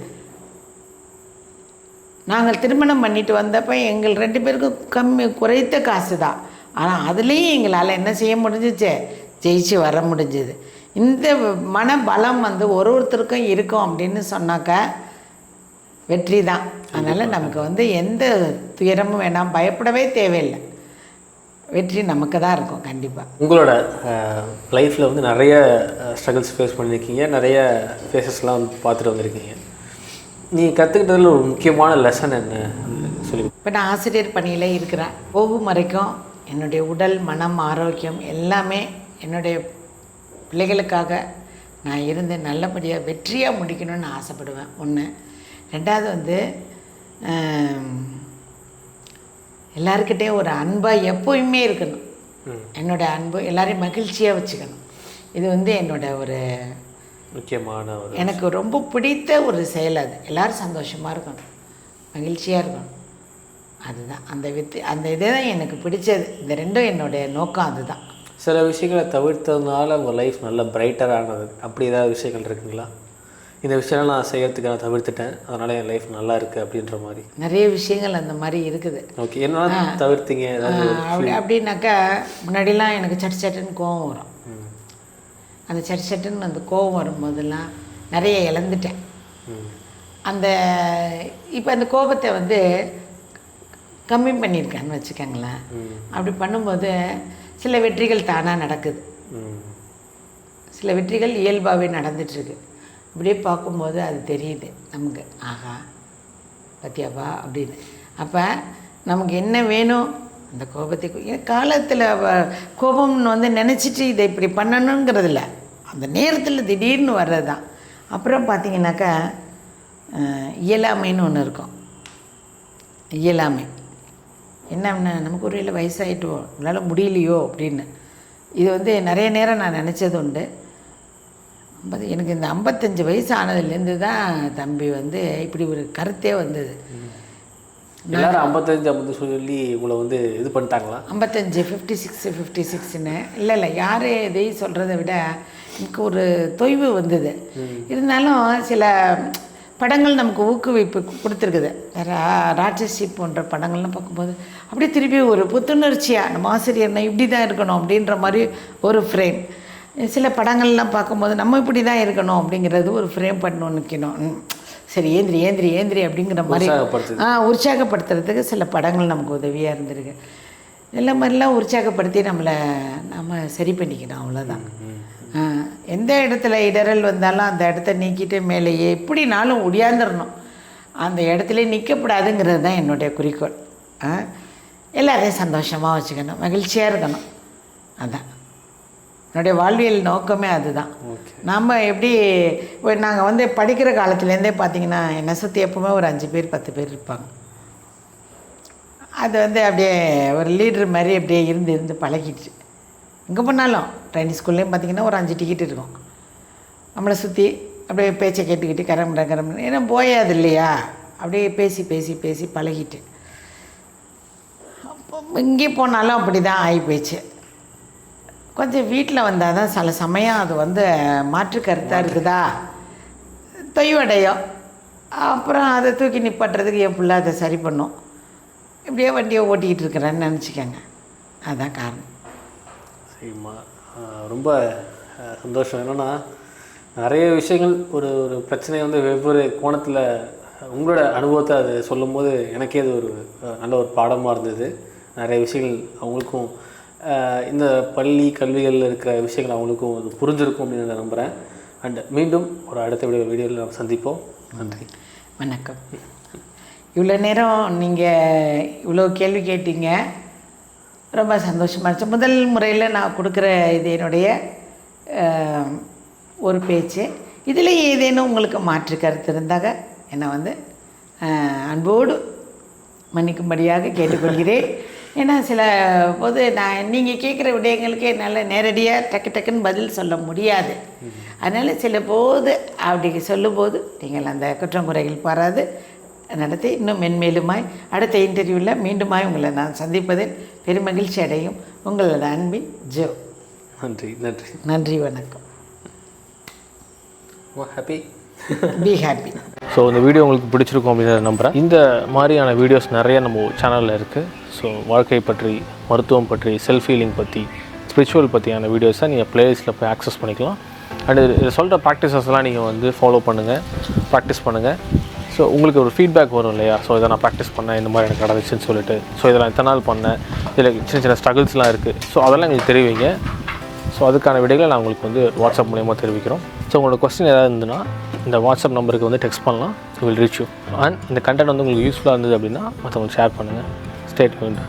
நாங்கள் திருமணம் பண்ணிட்டு வந்தப்போ எங்கள் 2 பேருக்கும் குறைத்த காசு தான். ஆனால் அதுலேயும் எங்களால் என்ன செய்ய முடிஞ்சிச்சு, ஜெயிச்சு வர முடிஞ்சுது. இந்த மன பலம் ஒருத்தருக்கும் இருக்கும் அப்படின்னு சொன்னாக்கா வெற்றி தான். அதனால் நமக்கு எந்த துயரமும் வேணாம், பயப்படவே தேவையில்லை. வெற்றி நமக்கு தான் இருக்கும் கண்டிப்பாக. உங்களோட லைஃப்பில் நிறைய ஸ்ட்ரகிள்ஸ் ஃபேஸ் பண்ணியிருக்கீங்க, நிறைய ஃபேஸஸ்லாம் பார்த்துட்டு வந்திருக்கீங்க. நீ கற்றுக்கிட்டதில் ஒரு முக்கியமான லெசன் என்ன சொல்லி? இப்போ நான் ஆசிரியர் பணியில் இருக்கிறேன். போகும் வரைக்கும் என்னுடைய உடல் மனம் ஆரோக்கியம் எல்லாமே என்னுடைய பிள்ளைகளுக்காக நான் இருந்து நல்லபடியாக வெற்றியாக முடிக்கணும்னு ஆசைப்படுவேன். ஒன்று. ரெண்டாவது எல்லாருக்கிட்டேயும் ஒரு அன்பாக எப்போயுமே இருக்கணும். என்னோடய அன்பு எல்லாரையும் மகிழ்ச்சியாக வச்சுக்கணும். இது என்னோட ஒரு முக்கியமான ஒரு எனக்கு ரொம்ப பிடித்த ஒரு செயல். அது எல்லோரும் சந்தோஷமாக இருக்கணும், மகிழ்ச்சியாக இருக்கணும். அதுதான் அந்த இதே தான் எனக்கு பிடிச்சது. இந்த 2ம் என்னுடைய நோக்கம் அதுதான். சில விஷயங்களை தவிர்த்ததுனால உங்கள் லைஃப் நல்லா பிரைட்டரானது அப்படி ஏதாவது விஷயங்கள் இருக்குங்களா? இந்த விஷயம்லாம் நான் செய்கிறதுக்கு நான் தவிர்த்துட்டேன், அதனால் என் லைஃப் நல்லா இருக்குது அப்படின்ற மாதிரி நிறைய விஷயங்கள் அந்த மாதிரி இருக்குது. ஓகே, என்ன தவிர்த்தீங்க அப்படின்னாக்கா முன்னாடிலாம் எனக்கு சட்டுன்னு கோவம் வரும். அந்த சட்டுன்னு அந்த கோவம் வரும்போதெல்லாம் நிறைய இழந்துட்டேன். இப்போ அந்த கோபத்தை கம்மி பண்ணியிருக்கேன்னு வச்சுக்கோங்களேன். அப்படி பண்ணும்போது சில வெற்றிகள் தானாக நடக்குது, சில வெற்றிகள் இயல்பாகவே நடந்துட்டுருக்கு. இப்படியே பார்க்கும்போது அது தெரியுது நமக்கு, ஆஹா பத்தியாப்பா அப்படின்னு. அப்போ நமக்கு என்ன வேணும், அந்த கோபத்தை காலத்தில் கோபம்னு நினச்சிட்டு இதை இப்படி பண்ணணுங்கிறதில்ல, அந்த நேரத்தில் திடீர்னு வர்றது தான். அப்புறம் பார்த்திங்கனாக்கா இயலாமைன்னு ஒன்று இருக்கும். இயலாமை என்ன, நமக்கு ஒரு வேளை வயசாகிட்டோ நம்மளால் முடியலையோ அப்படின்னு. இது நிறைய நேரம் நான் நினச்சது உண்டு. எனக்கு இந்த 55 வயசு ஆனதுலேருந்து தான் தம்பி இப்படி ஒரு கருத்தே வந்தது. எல்லாரும் 55 சொல்லி உங்களை இது பண்ணிட்டாங்களா? 55 56ன்னு இல்லை யார் எதையும் சொல்கிறத விட எனக்கு ஒரு தொய்வு வந்தது. இருந்தாலும் சில படங்கள் நமக்கு ஊக்குவிப்பு கொடுத்துருக்குது. ராட்சசி போன்ற படங்கள்லாம் பார்க்கும்போது அப்படியே திருப்பி ஒரு புத்துணர்ச்சியாக நம்ம ஆசிரியர்னா இப்படி தான் இருக்கணும் அப்படின்ற மாதிரி ஒரு ஃப்ரேம். சில படங்கள்லாம் பார்க்கும்போது நம்ம இப்படி தான் இருக்கணும் அப்படிங்கிறது ஒரு ஃப்ரேம் பண்ணணும் நிற்கணும். சரி ஏந்திரி அப்படிங்கிற மாதிரி உற்சாகப்படுத்துறதுக்கு சில படங்கள் நமக்கு உதவியாக இருந்திருக்கு. எல்லா மாதிரிலாம் உற்சாகப்படுத்தி நம்ம சரி பண்ணிக்கணும், அவ்வளோதான். எந்த இடத்துல இடரல் வந்தாலும் அந்த இடத்த நீக்கிட்டு மேலேயே எப்படினாலும் ஒடியாந்துடணும், அந்த இடத்துல நிற்கக்கூடாதுங்கிறது தான் என்னுடைய குறிக்கோள். எல்லாரையும் சந்தோஷமாக வச்சுக்கணும், மகிழ்ச்சியாக இருக்கணும். அதுதான் என்னுடைய வாழ்வியல் நோக்கமே அதுதான். நம்ம எப்படி நாங்கள் படிக்கிற காலத்துலேருந்தே பார்த்திங்கன்னா என்னை சுற்றி எப்போவுமே ஒரு 5 பேர் 10 பேர் இருப்பாங்க. அது அப்படியே ஒரு லீடர் மாதிரி அப்படியே இருந்து பழகிடுச்சு. எங்கே போனாலும் ட்ரைனிங் ஸ்கூல்லேயும் பார்த்திங்கன்னா ஒரு 5 டிக்கெட் இருக்கும் நம்மளை சுற்றி. அப்படியே பேச்சை கேட்டுக்கிட்டு கரம் ஏன்னா போயாது இல்லையா, அப்படியே பேசி பேசி பேசி பழகிட்டு அப்போ இங்கே போனாலும் அப்படி தான் ஆகி போயிடுச்சு. கொஞ்சம் வீட்டில் வந்தால் தான் சில சமயம் அது வந்து மாற்று கருத்தாக இருக்குதா தொய்வடையும். அப்புறம் அதை தூக்கி நிப்பாட்டுறதுக்கு என் பிள்ளை அதை சரி பண்ணும். இப்படியே வண்டியை ஓட்டிக்கிட்டு இருக்கிறேன்னு நினச்சிக்கோங்க. அதுதான் காரணம். சரிம்மா, ரொம்ப சந்தோஷம். என்னென்னா நிறைய விஷயங்கள் ஒரு ஒரு பிரச்சனையை வந்து வெவ்வேறு கோணத்தில் உங்களோட அனுபவத்தை அது சொல்லும்போது எனக்கே அது ஒரு நல்ல ஒரு பாடமாக இருந்தது. நிறைய விஷயங்கள் அவங்களுக்கும் இந்த பள்ளி கல்விகளில் இருக்கிற விஷயங்கள் அவங்களுக்கும் அது புரிஞ்சிருக்கும் அப்படின்னு நான் நம்புகிறேன். அண்ட் மீண்டும் ஒரு அடுத்த வீடியோவில் நம்ம சந்திப்போம். நன்றி, வணக்கம். இவ்வளோ நேரம் நீங்கள் இவ்வளோ கேள்வி கேட்டீங்க, ரொம்ப சந்தோஷமாக இருந்துச்சு. முதல் முறையில் நான் கொடுக்குற இது என்னுடைய ஒரு பேச்சு. இதில் ஏதேனும் உங்களுக்கு மாற்று கருத்து இருந்தாக என்னை வந்து அன்போடு மன்னிக்கும்படியாக கேட்டுக்கொள்கிறேன். ஏன்னா சில போது நீங்கள் கேட்குற விடயங்களுக்கு என்னால் நேரடியாக டக்குன்னு பதில் சொல்ல முடியாது. அதனால் சில போது அப்படி சொல்லும்போது நீங்கள் அந்த குற்றம் குறைகள் பாராது நடத்தி இன்னும் மென்மேலுமாய் அடுத்த இன்டர்வியூவில் மீண்டுமாய் உங்களை நான் சந்திப்பதில் பெருமகிழ்ச்சி அடையும் உங்களோட அன்பின் ஜோ. நன்றி நன்றி நன்றி, வணக்கம். Happy be happy. ஸோ இந்த வீடியோ உங்களுக்கு பிடிச்சிருக்கும் அப்படின்னு நம்புகிறேன். இந்த மாதிரியான வீடியோஸ் நிறைய நம்ம சேனலில் இருக்குது. ஸோ வாழ்க்கை பற்றி, மருத்துவம் பற்றி, செல்ஃப் ஹீலிங் பற்றி, ஸ்பிரிச்சுவல் பற்றியான வீடியோஸை நீங்கள் ப்ளேலிஸ்ட்டில் போய் ஆக்சஸ் பண்ணிக்கலாம். அண்டு இதை சொல்கிற ப்ராக்டிசஸ்லாம் நீங்கள் வந்து ஃபாலோ பண்ணுங்கள், ப்ராக்டிஸ் பண்ணுங்கள். ஸோ உங்களுக்கு ஒரு ஃபீட்பேக் வரும் இல்லையா, ஸோ இதை நான் ப்ராக்டிஸ் பண்ணேன், இந்த மாதிரி எனக்கு நடந்துச்சுன்னு சொல்லிட்டு, ஸோ இதெல்லாம் இத்தனை நாள் பண்ணேன், இதில் சின்ன சின்ன ஸ்ட்ரகிள்ஸ்லாம் இருக்குது, ஸோ அதெல்லாம் எங்களுக்கு தெரிவிங்க. ஸோ அதுக்கான விடைகளை நான் உங்களுக்கு வந்து வாட்ஸ்அப் மூலயமா தெரிவிக்கிறோம். ஸோ உங்களோட கொஸ்டின் ஏதாவது இருந்ததுன்னா இந்த வாட்ஸ்அப் நம்பருக்கு வந்து டெக்ஸ்ட் பண்ணலாம். Will reach you. அண்ட் இந்த கண்டென்ட் வந்து உங்களுக்கு யூஸ்ஃபுல்லாக இருந்தது அப்படின்னா மற்றவங்களுக்கு ஷேர் பண்ணுங்கள். Stay tuned.